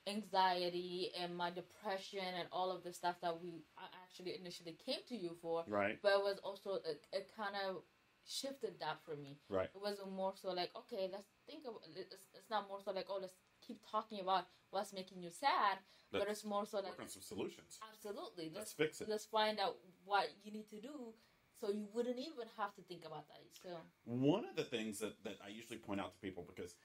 anxiety and my depression and all of the stuff that I actually initially came to you for. Right. But it was also, it kind of shifted that for me. Right. It wasn't more so like, okay, let's think of it's not more so like, oh, let's keep talking about what's making you sad, but it's more so like, work on some solutions. absolutely, Let's fix it. Let's find out what you need to do so you wouldn't even have to think about that. So one of the things that I usually point out to people, because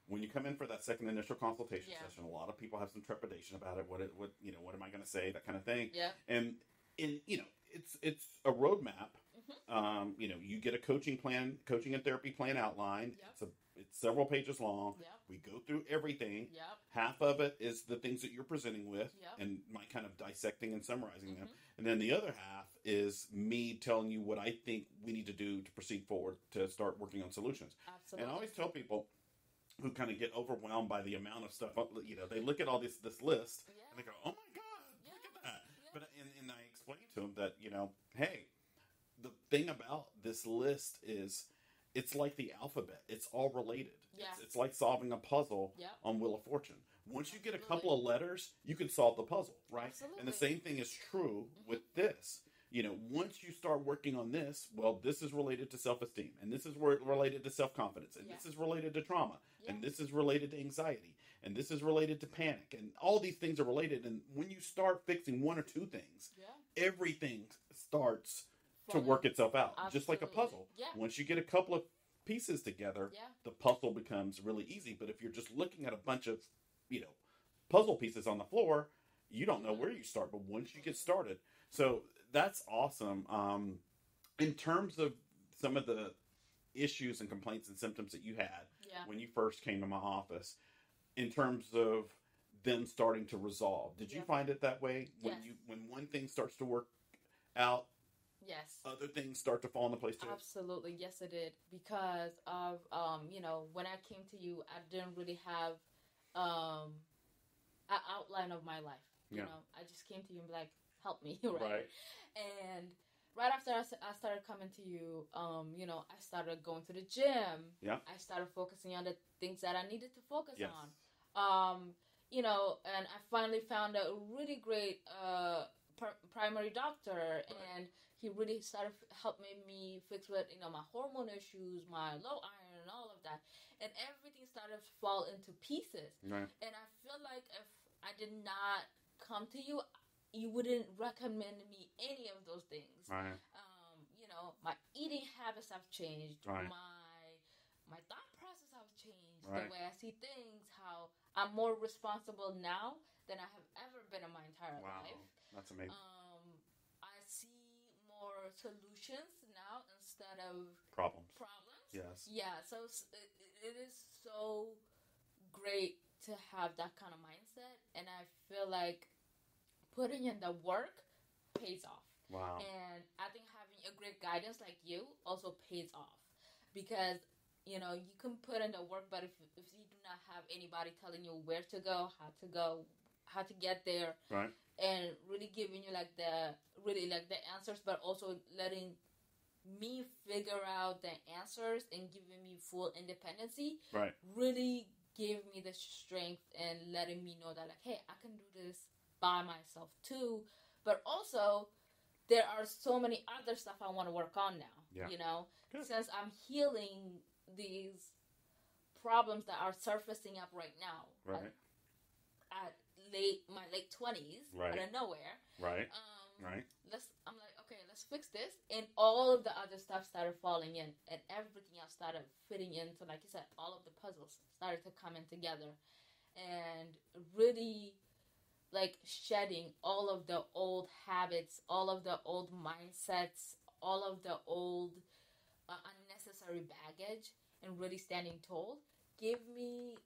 when you come in for that second initial consultation Yeah. session, a lot of people have some trepidation about it. What am I going to say? That kind of thing. yeah, And it's a roadmap. You get a coaching and therapy plan outlined. Yep. It's several pages long. Yep. We go through everything. Yep. Half of it is the things that you're presenting with, Yep. and my kind of dissecting and summarizing them. Mhm. And then the other half is me telling you what I think we need to do to proceed forward to start working on solutions. absolutely. And I always tell people who kind of get overwhelmed by the amount of stuff, they look at all this list Yeah. and they go, "Oh my God, look at that!" Yeah. But and I explain to them that hey, the thing about this list is it's like the alphabet. It's all related. Yeah. It's like solving a puzzle Yep. on Wheel of Fortune. Once you get a Absolutely. couple of letters, you can solve the puzzle, right? Absolutely. And the same thing is true with this. Once you start working on this, well, this is related to self-esteem, and this is related to self-confidence, and Yeah. this is related to trauma, and Yeah. this is related to anxiety, and this is related to panic, and all these things are related. And when you start fixing one or two things, Yeah. everything starts to Falling- work itself out, just like a Absolutely. puzzle. Yeah. Once you get a couple of pieces together, Yeah. the puzzle becomes really easy. But if you're just looking at a bunch of, puzzle pieces on the floor, you don't know where you start. But once you get started, so that's awesome. In terms of some of the issues and complaints and symptoms that you had Yeah. when you first came to my office, in terms of them starting to resolve, did you Yeah. find it that way? When Yes. when one thing starts to work out, Yes. other things start to fall into place too? Absolutely, yes, it did. Because of when I came to you, I didn't really have an outline of my life. You Yeah. know, I just came to you and be like, help me, right? Right. And right after I started coming to you, you know, I started going to the gym. Yeah. I started focusing on the things that I needed to focus Yes. on. You know, and I finally found a really great primary doctor, and he really started helping me fix with, you know, my hormone issues, my low iron, and all of that, and everything started to fall into pieces. Right. And I feel like if I did not come to you, you wouldn't recommend me any of those things. Right. You know, my eating habits have changed. Right. My thought process has changed. Right. The way I see things, how I'm more responsible now than I have ever been in my entire Wow. life. That's amazing. I see more solutions now instead of Problems. Yes. Yes. Yeah. So it is so great to have that kind of mindset, and I feel like putting in the work pays off. Wow. And I think having a great guidance like you also pays off, because you know you can put in the work, but if you do not have anybody telling you where to go, how to get there, Right. and really giving you like the answers, but also letting me figure out the answers and giving me full independency, Right. really gave me the strength and letting me know that, like, hey, I can do this by myself too. But also, there are so many other stuff I want to work on now. Yeah. You know, Good. since I'm healing these problems that are surfacing up right now, Right. at my late 20s, Right. out of nowhere. Right. Right. I'm like, okay, let's fix this, and all of the other stuff started falling in, and everything else started fitting into, like you said, all of the puzzles started to come in together, and really, like, shedding all of the old habits, all of the old mindsets, all of the old unnecessary baggage, and really standing tall, gave me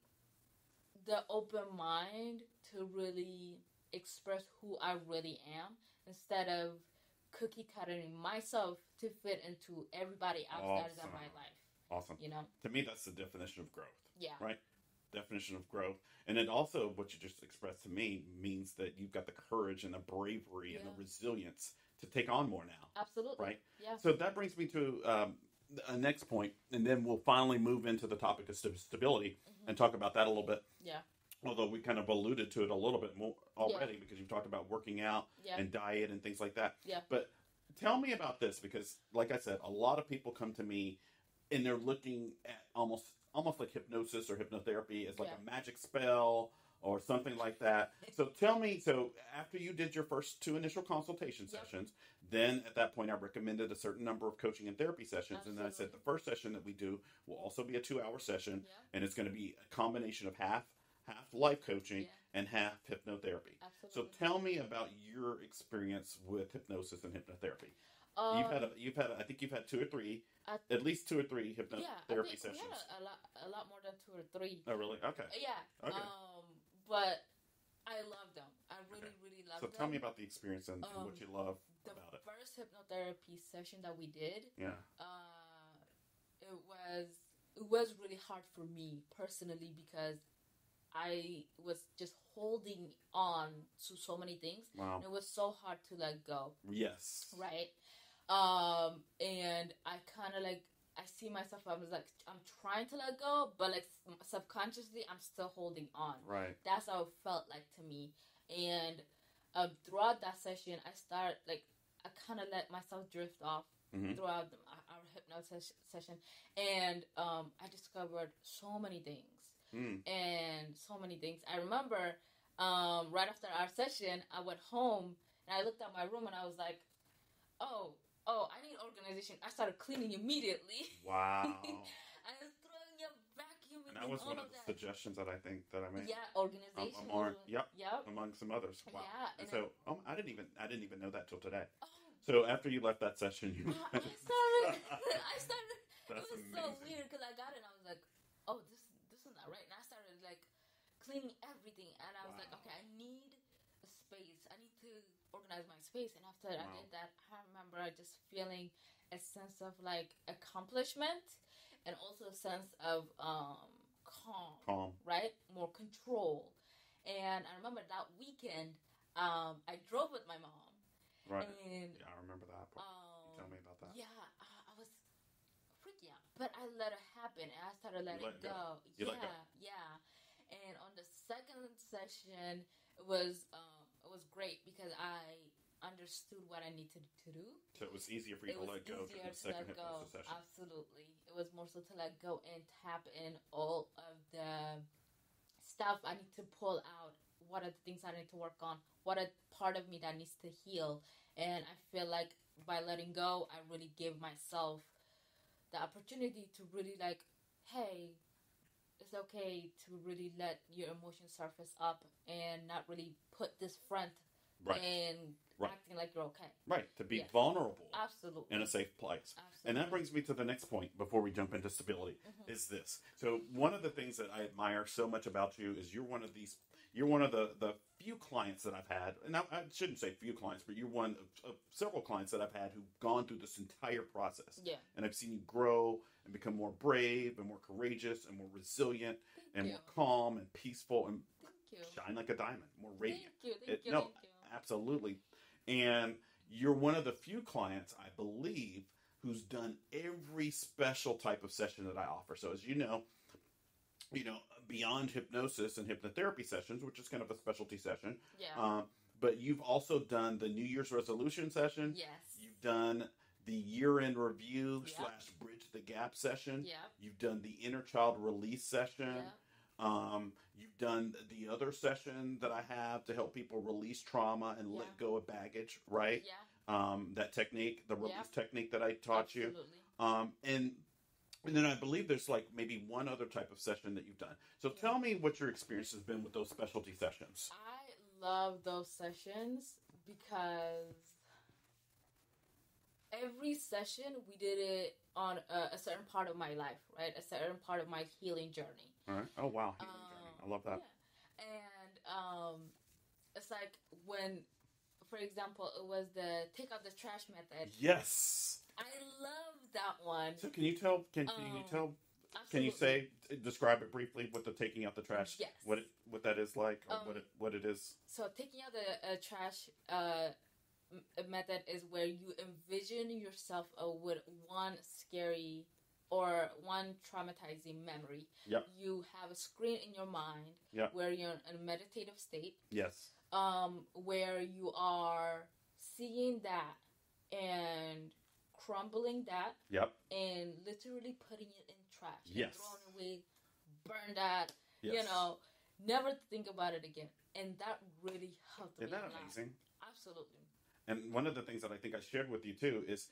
the open mind to really express who I really am, instead of cookie cutting myself to fit into everybody else that is in my life. Awesome. You know? To me, that's the definition of growth. Yeah. Right? Definition of growth. And then also, what you just expressed to me means that you've got the courage and the bravery and the resilience to take on more now. Absolutely. Right? Yeah. So that brings me to a next point, and then we'll finally move into the topic of stability and talk about that a little bit. Yeah. Although we kind of alluded to it a little bit more already, because you've talked about working out and diet and things like that. Yeah. But tell me about this, because like I said, a lot of people come to me and they're looking at almost like hypnosis or hypnotherapy as like a magic spell or something like that. So tell me, so after you did your first 2 initial consultation sessions, then at that point I recommended a certain number of coaching and therapy sessions. Absolutely. And then I said the first session that we do will also be a 2-hour session, and it's going to be a combination of half life coaching and half hypnotherapy. Absolutely. So tell me about your experience with hypnosis and hypnotherapy. You've had I think you've had 2 or 3, at least 2 or 3 hypnotherapy sessions. We had a lot more than 2 or 3. Oh, really? Okay. Yeah. Okay. But I love them. I really love them. So tell me about the experience and what you love about it. The first hypnotherapy session that we did, it was really hard for me personally, because I was just holding on to so many things. Wow. And it was so hard to let go. Yes. Right? And I kind of like, I see myself, I was like, I'm trying to let go, but like subconsciously, I'm still holding on. Right. That's how it felt like to me. And throughout that session, I kind of let myself drift off throughout our hypnosis session. And I discovered so many things. And so many things. I remember right after our session, I went home and I looked at my room and I was like, oh, I need organization. I started cleaning immediately. Wow. I was throwing a vacuum And that was one of the suggestions that I made. Yeah, organization. Among some others. Wow. Yeah. And so I didn't even know that till today. Oh. So after you left that session, you I started. That's it was amazing. so weird because I got it and I was like, oh, this is not right. And I started like cleaning everything, and I was like, okay, I need a space. I need to organize my space. And after I did that, I remember just feeling a sense of like accomplishment, and also a sense of calm, right? More control. And I remember that weekend, I drove with my mom. Right. And yeah, I remember that part. Tell me about that. Yeah, I was freaking out, but I let it happen, and I started letting it go. You let go. Yeah. And on the second session, it was great because I understood what I needed to do. So it was easier for you to let go during the second hypnosis session. Absolutely. It was more so to let go and tap in all of the stuff I need to pull out. What are the things I need to work on? What are part of me that needs to heal? And I feel like by letting go, I really gave myself the opportunity to really like, hey, it's okay to really let your emotions surface up and not really put this front and acting like you're okay. Right, to be vulnerable. Absolutely. In a safe place. Absolutely. And that brings me to the next point before we jump into stability, is this. So one of the things that I admire so much about you is you're one of the few clients that I've had, and I shouldn't say few clients, but you're one of several clients that I've had who've gone through this entire process. Yeah. And I've seen you grow and become more brave and more courageous and more resilient more calm and peaceful and shine like a diamond, more radiant. Thank you. Absolutely. And you're one of the few clients, I believe, who's done every special type of session that I offer. So as you know, beyond hypnosis and hypnotherapy sessions, which is kind of a specialty session. Yeah. But you've also done the New Year's resolution session. Yes. You've done the year-end review / bridge the gap session. Yeah. You've done the inner child release session. Yeah. You've done the other session that I have to help people release trauma and let go of baggage, right? Yeah. That technique, the release technique that I taught you. Absolutely. And then I believe there's like maybe one other type of session that you've done. So tell me what your experience has been with those specialty sessions. I love those sessions because every session we did it on a certain part of my life, right? A certain part of my healing journey. All right. Oh, wow. Healing journey. I love that. Yeah. And it's like when, for example, it was the take out the trash method. Yes. I love that one. So can you tell? Can you tell? Absolutely. Can you describe it briefly with the taking out the trash? Yes. What that is like, or what it is? So taking out the trash method is where you envision yourself with one scary or one traumatizing memory. Yep. You have a screen in your mind where you're in a meditative state. Yes. Where you are seeing that and crumbling that. Yep. And literally putting it in trash. Yes. Throwing away, burn that. Yes. Never think about it again. And that really helped me. Isn't that amazing? Absolutely. And one of the things that I think I shared with you too is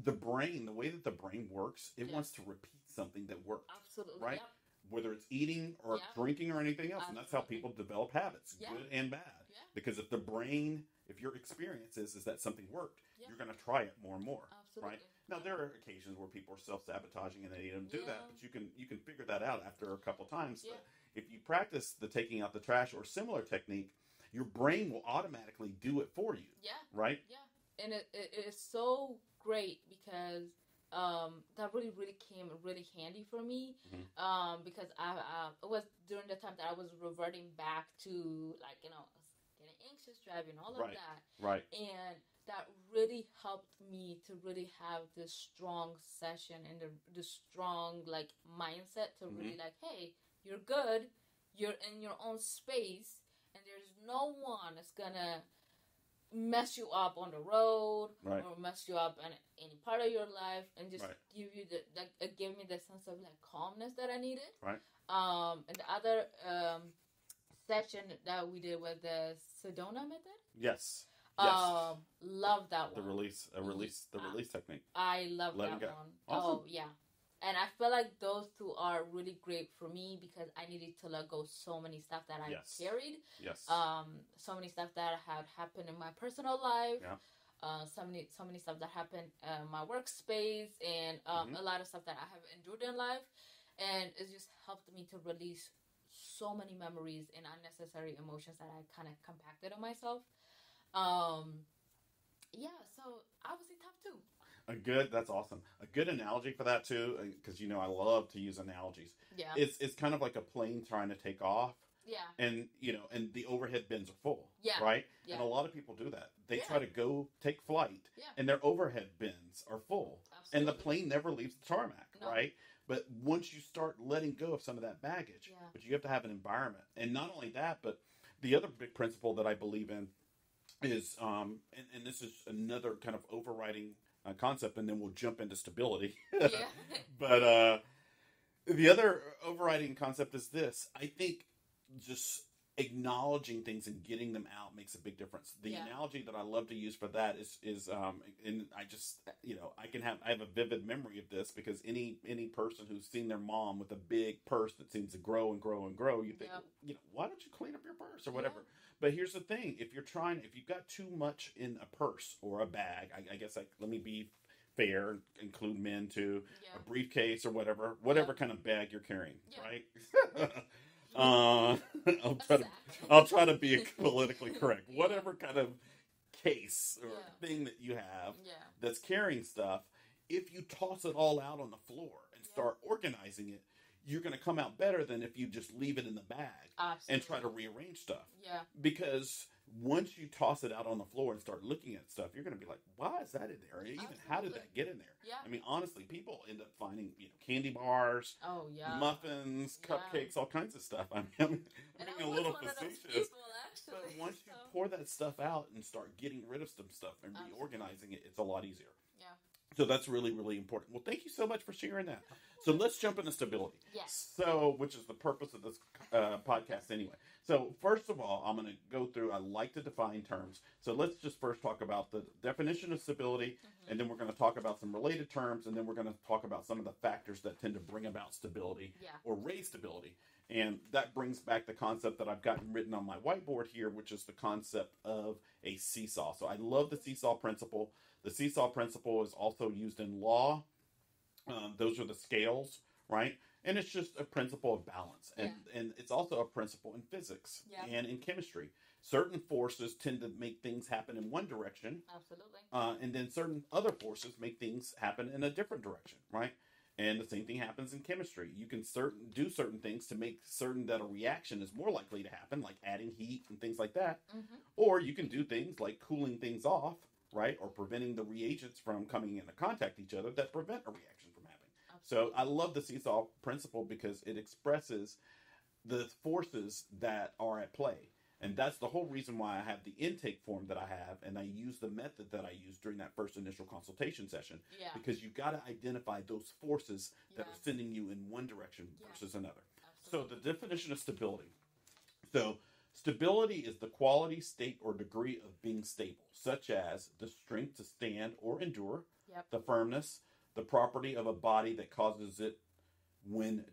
the brain, the way that the brain works, it wants to repeat something that worked. Absolutely. Right? Yep. Whether it's eating or drinking or anything else. Absolutely. And that's how people develop habits, good and bad. Yeah. Because if your experience is that something worked, you're going to try it more and more. Absolutely. Right? Now, there are occasions where people are self-sabotaging and they don't do that, but you can figure that out after a couple times. Yeah. But if you practice the taking out the trash or similar technique, your brain will automatically do it for you. Yeah. Right? Yeah. And it is so great because that really came really handy for me. Mm-hmm. Because it was during the time that I was reverting back to getting anxious, driving, all of that. Right. And that really helped me to really have this strong session and the strong mindset to really hey, you're good, you're in your own space, and there's no one that's gonna mess you up on the road or mess you up in any part of your life, and just give you give me the sense of calmness that I needed. Right. And the other session that we did was the Sedona method. Yes. Love that one. The release technique. I love that one. Awesome. Oh yeah. And I feel like those two are really great for me because I needed to let go so many stuff that I carried. Yes. So many stuff that had happened in my personal life. Yeah. So many stuff that happened in my workspace, and a lot of stuff that I have endured in life, and it's just helped me to release so many memories and unnecessary emotions that I kind of compacted on myself. So obviously top two. That's awesome. A good analogy for that too, because I love to use analogies. Yeah. It's kind of like a plane trying to take off, Yeah. and and the overhead bins are full, Yeah. right? Yeah. And a lot of people do that. They Yeah. try to go take flight, Yeah. and their overhead bins are full, and the Absolutely. plane never leaves the tarmac, No. right? But once you start letting go of some of that baggage, Yeah. but you have to have an environment, and not only that, but the other big principle that I believe in is, and this is another kind of overriding concept, and then we'll jump into stability. Yeah. But the other overriding concept is this. I think just acknowledging things and getting them out makes a big difference. The Yeah. analogy that I love to use for that is and I just I have a vivid memory of this because any person who's seen their mom with a big purse that seems to grow and grow and grow, you think, Yep. why don't you clean up your purse or whatever? Yeah. But here's the thing: if you've got too much in a purse or a bag, I guess let me be fair, include men too, Yeah. a briefcase or whatever Yeah. kind of bag you're carrying, Yeah. right? I'll try to be politically correct. Whatever kind of case or thing that you have Yeah. that's carrying stuff, if you toss it all out on the floor and start organizing it, you're going to come out better than if you just leave it in the bag Absolutely. and try to rearrange stuff. Yeah. Because once you toss it out on the floor and start looking at stuff, you're going to be like, why is that in there? Or even how did Absolutely. that get in there? Yeah. I mean, honestly, people end up finding candy bars, Oh yeah. muffins, Yeah. cupcakes, all kinds of stuff. I'm being And a I was little one of those facetious. people, But actually. once you So, pour that stuff out and start getting rid of some stuff and Absolutely. reorganizing it, it's a lot easier. Yeah. So that's really, really important. Well, thank you so much for sharing that. So let's jump into stability. Yes. So, which is the purpose of this podcast anyway. So first of all, I'm going to go through, I like to define terms. So let's just first talk about the definition of stability, and then we're going to talk about some related terms, and then we're going to talk about some of the factors that tend to bring about stability Yeah. or raise stability. And that brings back the concept that I've gotten written on my whiteboard here, which is the concept of a seesaw. So I love the seesaw principle. The seesaw principle is also used in law. Those are the scales, right? And it's just a principle of balance. And it's also a principle in physics and in chemistry. Certain forces tend to make things happen in one direction, Absolutely. and then certain other forces make things happen in a different direction, right? And the same thing happens in chemistry. You can do certain things to make certain that a reaction is more likely to happen, like adding heat and things like that. Mm-hmm. Or you can do things like cooling things off, right? Or preventing the reagents from coming into contact with each other that prevent a reaction from happening. Absolutely. So I love the seesaw principle because it expresses the forces that are at play. And that's the whole reason why I have the intake form that I have, and I use the method that I use during that first initial consultation session. Yeah. Because you've got to identify those forces that Yeah. are sending you in one direction versus another. Absolutely. So the definition of stability. So stability is the quality, state, or degree of being stable, such as the strength to stand or endure, Yep. the firmness, the property of a body that causes it when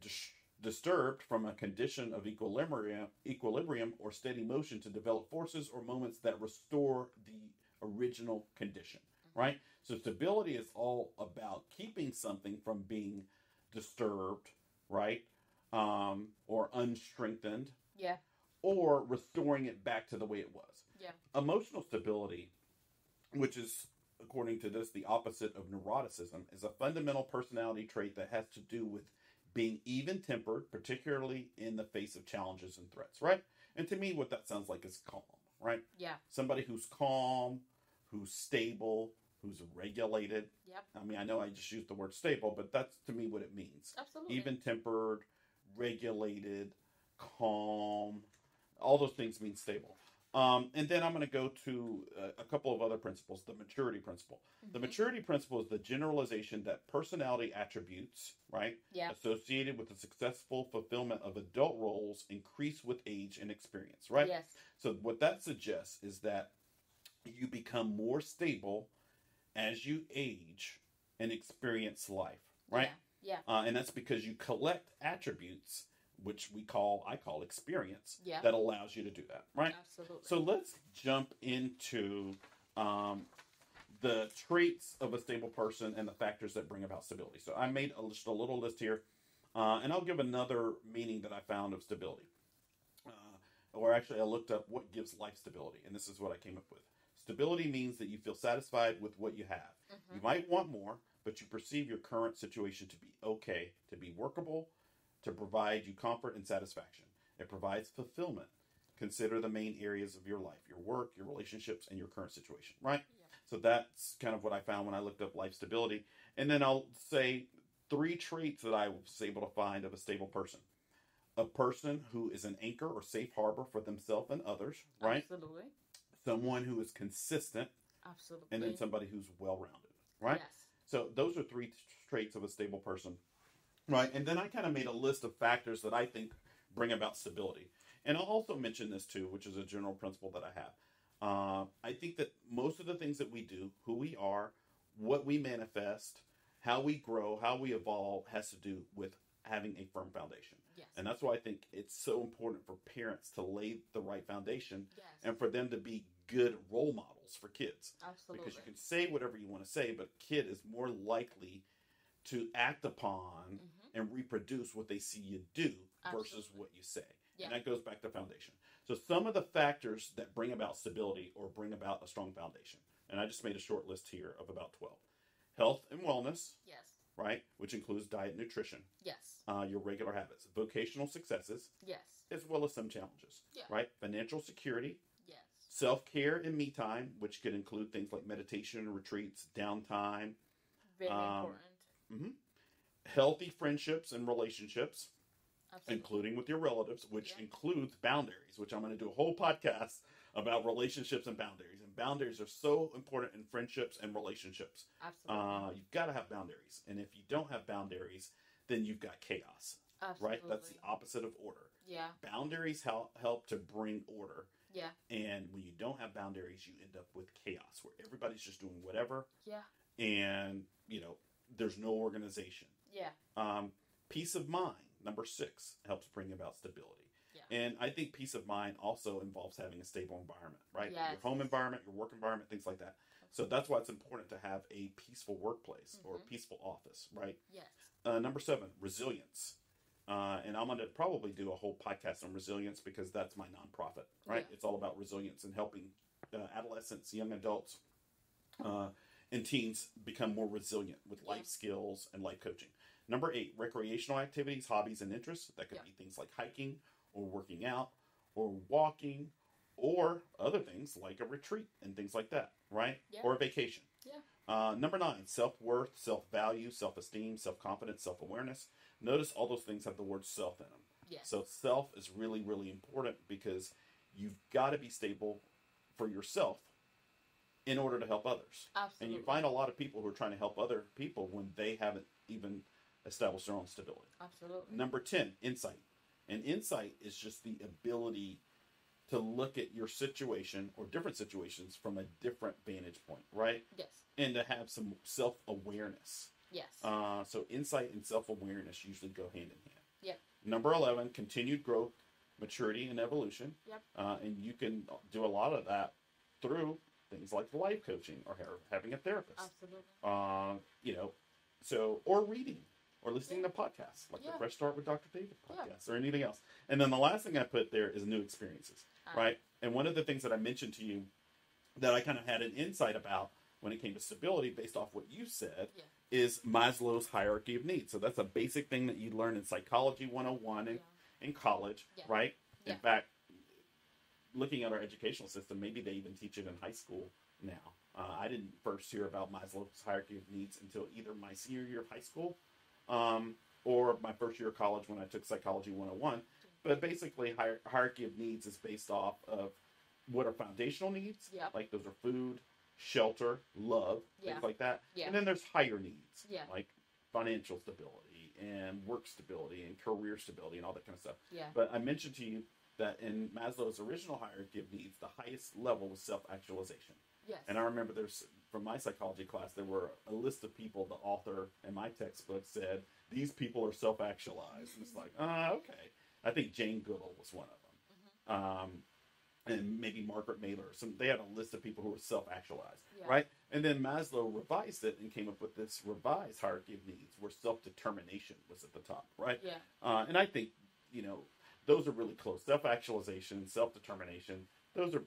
disturbed from a condition of equilibrium or steady motion to develop forces or moments that restore the original condition, right? So stability is all about keeping something from being disturbed, right? Or unstrengthened, Yeah. or restoring it back to the way it was. Yeah. Emotional stability, which is, according to this, the opposite of neuroticism, is a fundamental personality trait that has to do with being even-tempered, particularly in the face of challenges and threats, right? And to me, what that sounds like is calm, right? Yeah. Somebody who's calm, who's stable, who's regulated. Yep. I mean, I know I just used the word stable, but that's to me what it means. Absolutely. Even-tempered, regulated, calm, all those things mean stable. And then I'm going to go to a couple of other principles. The maturity principle. The maturity principle is the generalization that personality attributes, right, Yeah. associated with the successful fulfillment of adult roles increase with age and experience, right? Yes. So what that suggests is that you become more stable as you age and experience life, right? Yeah. And that's because you collect attributes, which I call experience, Yeah. that allows you to do that, right? Absolutely. So let's jump into the traits of a stable person and the factors that bring about stability. So I made just a little list here, and I'll give another meaning that I found of stability. Or actually, I looked up what gives life stability, and this is what I came up with. Stability means that you feel satisfied with what you have. You might want more, but you perceive your current situation to be okay, to be workable, to provide you comfort and satisfaction. It provides fulfillment. Consider the main areas of your life: your work, your relationships, and your current situation, right? Yeah. So that's kind of what I found when I looked up life stability. And then I'll say 3 traits that I was able to find of a stable person. A person who is an anchor or safe harbor for themselves and others, right? Absolutely. Someone who is consistent, Absolutely. and then somebody who's well-rounded, right? Yes. So those are 3 traits of a stable person, right? And then I kind of made a list of factors that I think bring about stability. And I'll also mention this too, which is a general principle that I have. I think that most of the things that we do, who we are, what we manifest, how we grow, how we evolve, has to do with having a firm foundation. Yes. And that's why I think it's so important for parents to lay the right foundation, Yes. and for them to be good role models for kids. Absolutely. Because you can say whatever you want to say, but a kid is more likely to act upon and reproduce what they see you do versus Absolutely. what you say. Yeah. And that goes back to foundation. So some of the factors that bring about stability or bring about a strong foundation, and I just made a short list here of about 12. Health and wellness, Yes. right, which includes diet and nutrition, Yes. your regular habits, vocational successes, Yes. as well as some challenges, Yeah. right? Financial security, Yes. self-care and me time, which could include things like meditation, retreats, downtime, Very important. healthy friendships and relationships, Absolutely. including with your relatives, which Yeah. includes boundaries, which I'm going to do a whole podcast about relationships and boundaries. And boundaries are so important in friendships and relationships. Absolutely. You've got to have boundaries. And if you don't have boundaries, then you've got chaos, Absolutely. right? That's the opposite of order. Yeah. Boundaries help to bring order. Yeah. And when you don't have boundaries, you end up with chaos where everybody's just doing whatever. Yeah. And, there's no organization. Yeah. Peace of mind, number 6, helps bring about stability. Yeah. And I think peace of mind also involves having a stable environment, right? Yes. Your home environment, your work environment, things like that. So that's why it's important to have a peaceful workplace or a peaceful office, right? Yes. Number 7, resilience. And I'm going to probably do a whole podcast on resilience because that's my nonprofit, right? Yeah. It's all about resilience and helping adolescents, young adults, and teens become more resilient with life skills and life coaching. Number 8, recreational activities, hobbies, and interests. That could be things like hiking or working out or walking or other things like a retreat and things like that, right? Yeah. Or a vacation. Yeah. Number 9, self-worth, self-value, self-esteem, self-confidence, self-awareness. Notice all those things have the word self in them. Yes. So self is really, really important because you've got to be stable for yourself in order to help others. Absolutely. And you find a lot of people who are trying to help other people when they haven't even established their own stability. Absolutely. Number 10, insight. And insight is just the ability to look at your situation or different situations from a different vantage point, right? Yes. And to have some self-awareness. Yes. So insight and self-awareness usually go hand in hand. Yep. Number 11, continued growth, maturity, and evolution. Yep. And you can do a lot of that through things like life coaching or having a therapist. Absolutely. Or reading or listening to podcasts like the Fresh Start with Dr. David podcast or anything else. And then the last thing I put there is new experiences, right? And one of the things that I mentioned to you that I kind of had an insight about when it came to stability based off what you said is Maslow's hierarchy of needs. So that's a basic thing that you learn in Psychology 101 in college, right? Yeah. In fact, looking at our educational system, maybe they even teach it in high school now. I didn't first hear about Maslow's hierarchy of needs until either my senior year of high school or my first year of college when I took Psychology 101. But basically, hierarchy of needs is based off of what are foundational needs, like those are food, shelter, love, things like that. Yeah. And then there's higher needs, Yeah. like financial stability and work stability and career stability and all that kind of stuff. Yeah. But I mentioned to you that in Maslow's original hierarchy of needs, the highest level was self-actualization. Yes. And I remember from my psychology class, there were a list of people, the author in my textbook said, these people are self-actualized. And it's like, okay. I think Jane Goodall was one of them. And maybe Margaret Mailer. They had a list of people who were self-actualized, right? And then Maslow revised it and came up with this revised hierarchy of needs where self-determination was at the top, right? Yeah. And I think, those are really close. Self-actualization, self-determination, those are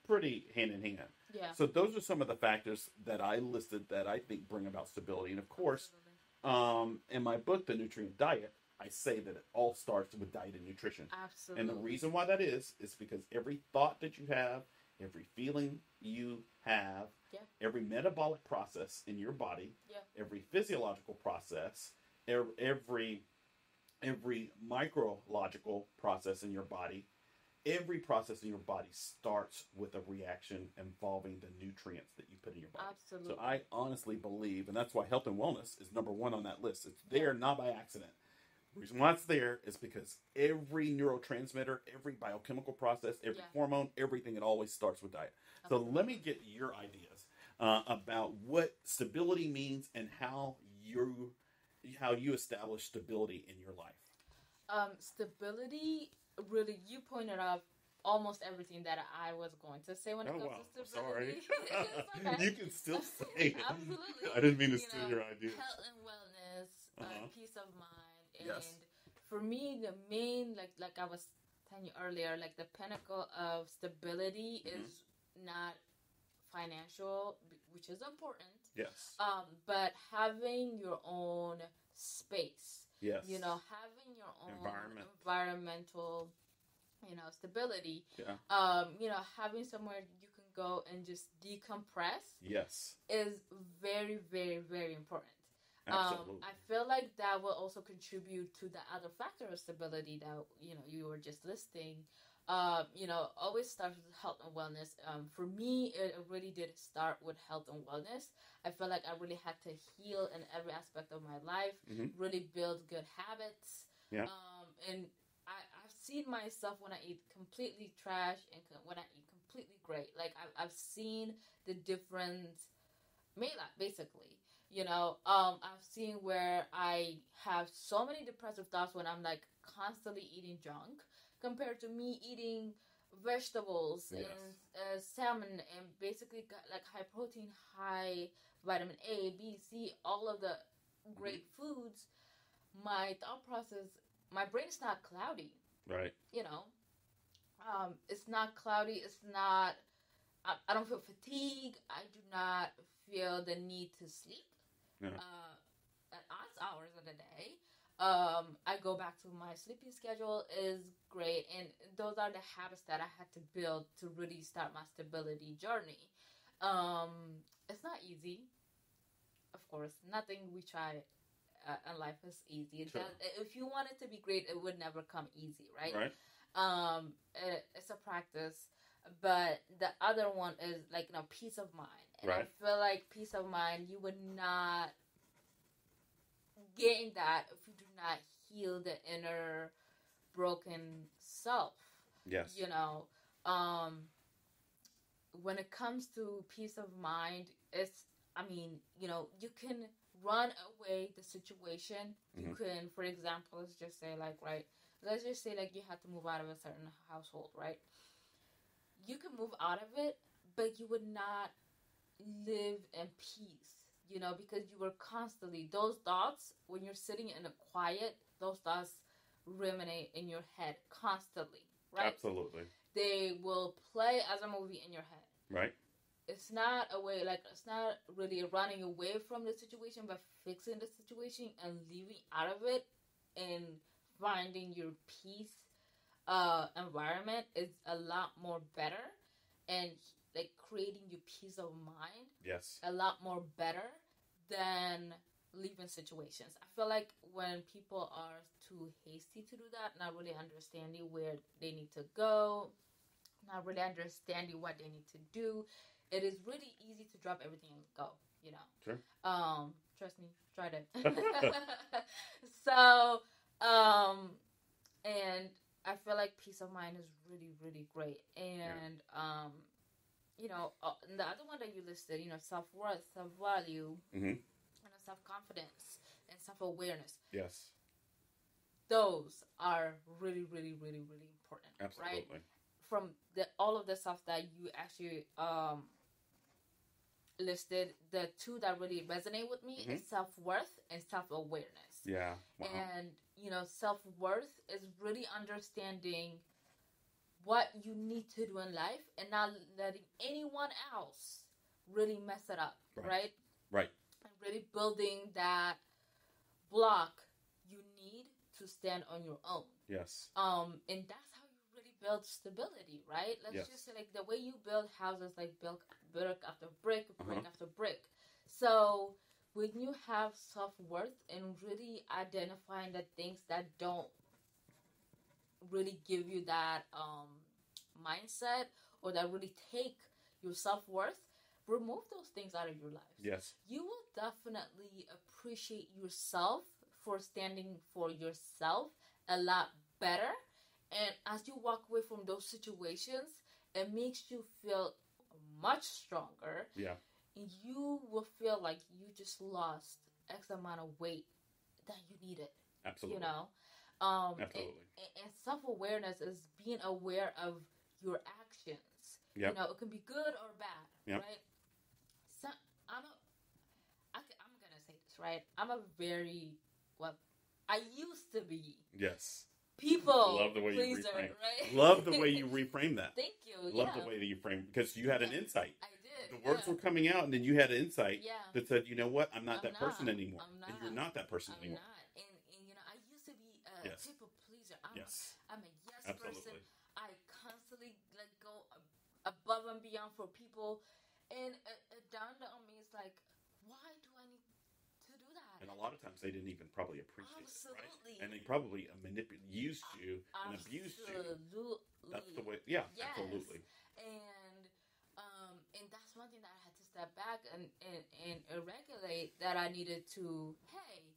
pretty hand in hand. Yeah. So those are some of the factors that I listed that I think bring about stability. And of course, in my book, The Nutrient Diet, I say that it all starts with diet and nutrition. Absolutely. And the reason why that is because every thought that you have, every feeling you have, Yeah. every metabolic process in your body, Yeah. every physiological process, every micrological process in your body, every process in your body starts with a reaction involving the nutrients that you put in your body. Absolutely. So I honestly believe, and that's why health and wellness is number one on that list. It's there not by accident. The reason why it's there is because every neurotransmitter, every biochemical process, every hormone, everything, it always starts with diet. Absolutely. So let me get your ideas about what stability means and how you establish stability in your life. Stability, really, you pointed out almost everything that I was going to say when it comes to stability. Sorry. Okay. You can still say it. Absolutely. I didn't mean to steal your ideas. Health and wellness, peace of mind, and Yes. for me, the main, like I was telling you earlier, like the pinnacle of stability is not financial, which is important. Yes. But having your own space. Yes. Having your own environmental, stability. Yeah. Having somewhere you can go and just decompress. Yes. Is very, very, very important. Absolutely. I feel like that will also contribute to the other factor of stability that, you were just listing. Always starts with health and wellness. For me, it really did start with health and wellness. I feel like I really had to heal in every aspect of my life, really build good habits. Yeah. And I've seen myself when I eat completely trash and when I eat completely great. Like, I've seen the difference, Melat, basically. I've seen where I have so many depressive thoughts when I'm, like, constantly eating junk, compared to me eating vegetables and salmon and basically like high protein, high vitamin A, B, C, all of the great foods. My thought process, my brain is not cloudy. Right. It's not cloudy. It's not, I don't feel fatigue. I do not feel the need to sleep at odd hours of the day. I go back to my sleeping schedule is great, and those are the habits that I had to build to really start my stability journey. It's not easy, of course. Nothing we try in life is easy. Sure. If you want it to be great, it would never come easy, right? Right. It's a practice, but the other one is like peace of mind, and right. I feel like peace of mind, you would not gain that if you do not heal the inner broken self. Yes. When it comes to peace of mind, you can run away the situation. You can, for example, let's just say you have to move out of a certain household, right? You can move out of it, but you would not live in peace. Because you were constantly, those thoughts, when you're sitting in a quiet, those thoughts ruminate in your head constantly, right? Absolutely. They will play as a movie in your head. Right. It's not it's not really running away from the situation, but fixing the situation and leaving out of it and finding your peace environment is a lot more better, and like creating your peace of mind. Yes. A lot more better than leaving situations. I feel like when people are too hasty to do that, not really understanding where they need to go, not really understanding what they need to do, it is really easy to drop everything and go, Sure. Trust me, tried it. So, and I feel like peace of mind is really, really great. And, the other one that you listed, self-worth, self-value, self-confidence, and self-awareness. Yes. Those are really, really, really, really important. Absolutely. Right? From all of the stuff that you actually listed, the two that really resonate with me is self-worth and self-awareness. Yeah. Wow. And, self-worth is really understanding what you need to do in life and not letting anyone else really mess it up, right? Right. And really building that block you need to stand on your own. Yes. And that's how you really build stability, right? Let's just say, like, the way you build houses, like brick after brick, brick after brick. So when you have self-worth and really identifying the things that don't really give you that mindset or that really take your self-worth, remove those things out of your life. Yes. You will definitely appreciate yourself for standing for yourself a lot better. And as you walk away from those situations, it makes you feel much stronger. Yeah. You will feel like you just lost X amount of weight that you needed. Absolutely. You know? Absolutely. And self-awareness is being aware of your actions. Yep. You know, it can be good or bad, right? So I'm going to say this, right? I'm a very, I used to be. Yes. People Love the way pleaser, you reframe. Right? Love the way you reframe that. Thank you. Love the way that you frame, because you had an insight. I did. The words were coming out, and then you had an insight that said, you know what, I'm not that person anymore. I'm not. And you're not that person I'm anymore. not. And you know, I used to be a people pleaser. I'm a yes Absolutely. person. I constantly go above and beyond for people. And it dawned on me, it's like, why do I need to do that? And a lot of times they didn't even probably appreciate it, right? And they probably used you and abused you. That's the way. Yeah, yes. Absolutely. And that's one thing that I had to step back and regulate, that I needed to,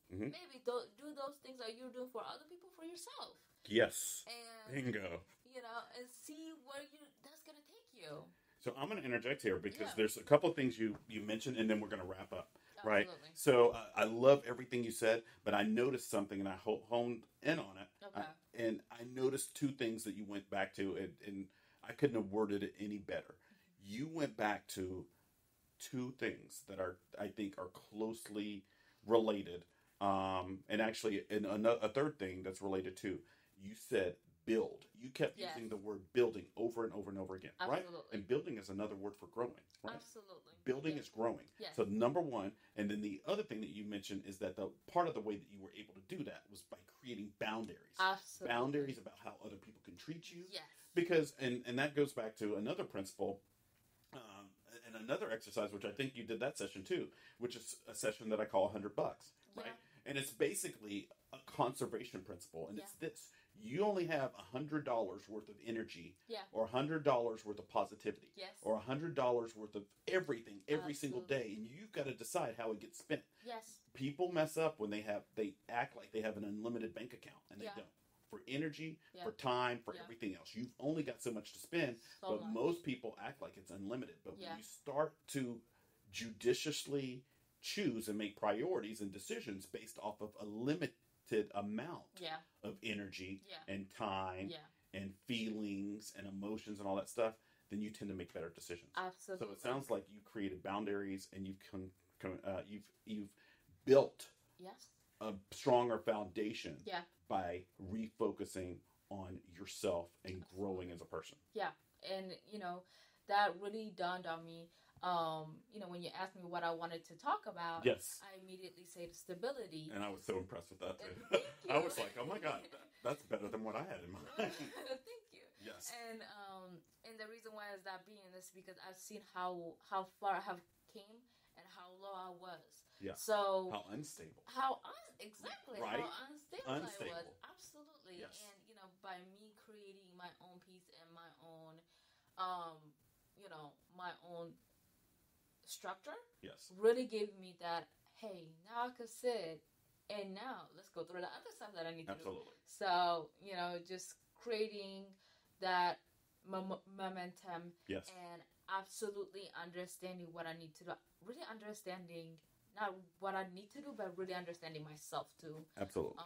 maybe do those things that you're doing for other people for yourself. Yes. And bingo. You know, and see where that's gonna take you. So I'm going to interject here because there's a couple of things you mentioned, and then we're going to wrap up. Absolutely. Right. So I love everything you said, but I noticed something, and I honed in on it. Okay. And I noticed two things that you went back to, and I couldn't have worded it any better. You went back to two things that I think are closely related, and actually, a third thing that's related too. You said build. You kept using the word building over and over and over again, right? And building is another word for growing, right? Absolutely. Building is growing. Yes. So number one, and then the other thing that you mentioned is that the part of the way that you were able to do that was by creating boundaries. Absolutely. Boundaries about how other people can treat you. Yes. Because, and that goes back to another principle, and another exercise, which I think you did that session too, which is a session that I call $100, right? And it's basically a conservation principle, and it's this. You only have $100 worth of energy, or $100 worth of positivity, or $100 worth of everything every single day, and you've got to decide how it gets spent. Yes. People mess up when they act like they have an unlimited bank account, and they don't. For energy, for time, for everything else, you've only got so much to spend. But most people act like it's unlimited. But when you start to judiciously choose and make priorities and decisions based off of a limited amount of energy and time and feelings and emotions and all that stuff, then you tend to make better decisions. Absolutely. So it sounds like you created boundaries, and you've built a stronger foundation by refocusing on yourself and growing as a person. Yeah, and that really dawned on me. When you asked me what I wanted to talk about, I immediately said stability. And I was so impressed with that too. Thank you. I was like, oh my God, that's better than what I had in mind. Thank you. Yes. And the reason why is that being this because I've seen how far I have came and how low I was. Yeah. So how unstable. Exactly. Right? How unstable I was. Absolutely. Yes. And by me creating my own peace and my own my own structure really gave me that, hey, now I can sit, and now let's go through the other stuff that I need to do. So, just creating that momentum and absolutely understanding what I need to do. Really understanding not what I need to do, but really understanding myself too. Absolutely.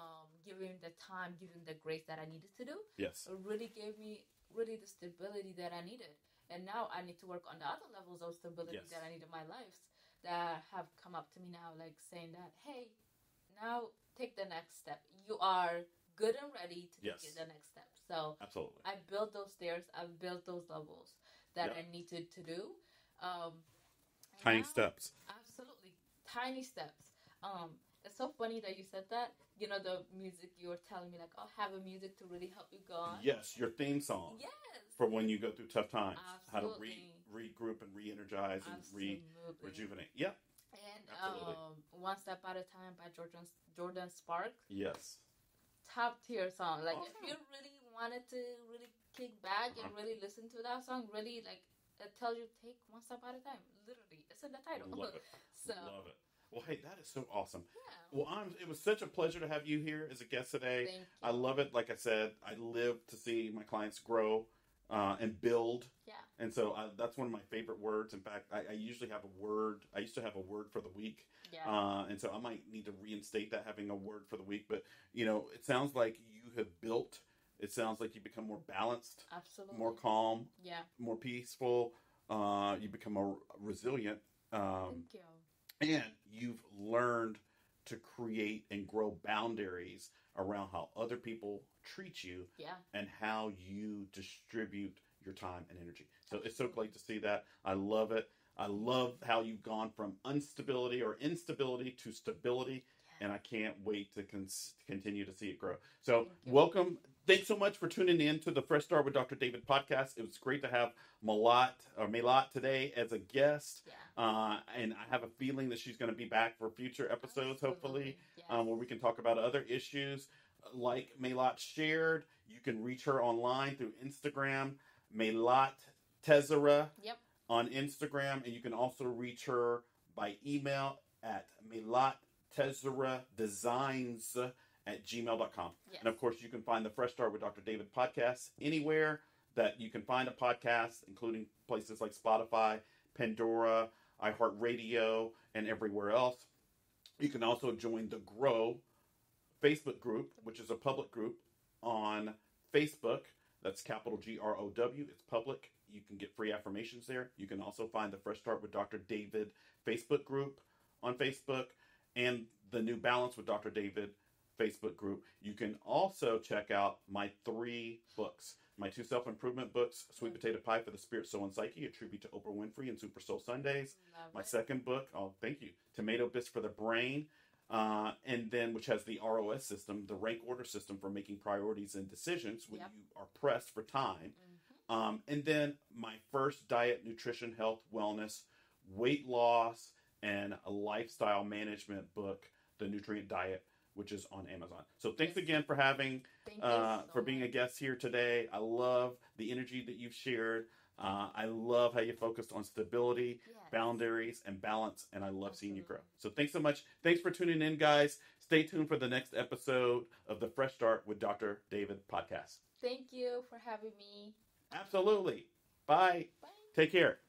Giving the time, giving the grace that I needed to do. Yes. It really gave me the stability that I needed. And now I need to work on the other levels of stability that I need in my life that have come up to me now, like saying that, hey, now take the next step. You are good and ready to Yes. take the next step. So Absolutely. I built those stairs. I've built those levels that Yep. I needed to do. And Tiny now, steps. absolutely, tiny steps. It's so funny that you said that. You know, the music you were telling me, like, oh, have a music to really help you go on. Yes, your theme song Yes. for when you go through tough times. How to Absolutely. regroup and re-energize and Absolutely. rejuvenate. Yep. And Absolutely. One Step at a Time by Jordan Spark. Yes. Top tier song. Like, Awesome. if you really wanted to really kick back and really listen to that song, really, like, it tells you take one step at a time. Literally, it's in the title. Love it. So, Love it. Well, hey, that is so awesome. yeah. Well, it was such a pleasure to have you here as a guest today. Thank you. I love it. Like I said, I live to see my clients grow and build. Yeah. And so that's one of my favorite words. In fact, I usually have a word. I used to have a word for the week. Yeah. And so I might need to reinstate that, having a word for the week. But, you know, it sounds like you have built. It sounds like you become more balanced, Absolutely. more calm, Yeah. more peaceful. You become more resilient. Thank you. And you've learned to create and grow boundaries around how other people treat you Yeah. and how you distribute your time and energy. So it's so great to see that. I love it. I love how you've gone from instability to stability, and I can't wait to continue to see it grow. So Thank you. welcome. Thanks so much for tuning in to the Fresh Start with Dr. David podcast. It was great to have Melat today as a guest. Yeah. And I have a feeling that she's going to be back for future episodes, hopefully, Yes. where we can talk about other issues. Like Melat shared, you can reach her online through Instagram, Melat Tezera Yep. on Instagram, and you can also reach her by email at melattezeradesigns@gmail.com. Yes. And of course, you can find the Fresh Start with Dr. David podcast anywhere that you can find a podcast, including places like Spotify, Pandora, iHeartRadio, and everywhere else. You can also join the Grow Facebook group, which is a public group on Facebook. That's capital GROW. It's public. You can get free affirmations there. You can also find the Fresh Start with Dr. David Facebook group on Facebook and the New Balance with Dr. David Facebook group. You can also check out my 3 books. My 2 self-improvement books, Sweet Potato Pie for the Spirit, Soul, and Psyche, a tribute to Oprah Winfrey and Super Soul Sundays. Love My it. second book, thank you, Tomato Bits for the Brain, and then which has the ROS system, the rank order system for making priorities and decisions when Yep. you are pressed for time. And then my first diet, nutrition, health, wellness, weight loss, and a lifestyle management book, The Nutrient Diet, which is on Amazon. So thanks Yes. again for having, Thank you so for being a much. guest here today. I love the energy that you've shared. I love how you focused on stability, Yes. boundaries, and balance, and I love seeing you grow. So thanks so much. Thanks for tuning in, guys. Stay tuned for the next episode of the Fresh Start with Dr. David podcast. Thank you for having me. Absolutely. Bye. Bye. Take care.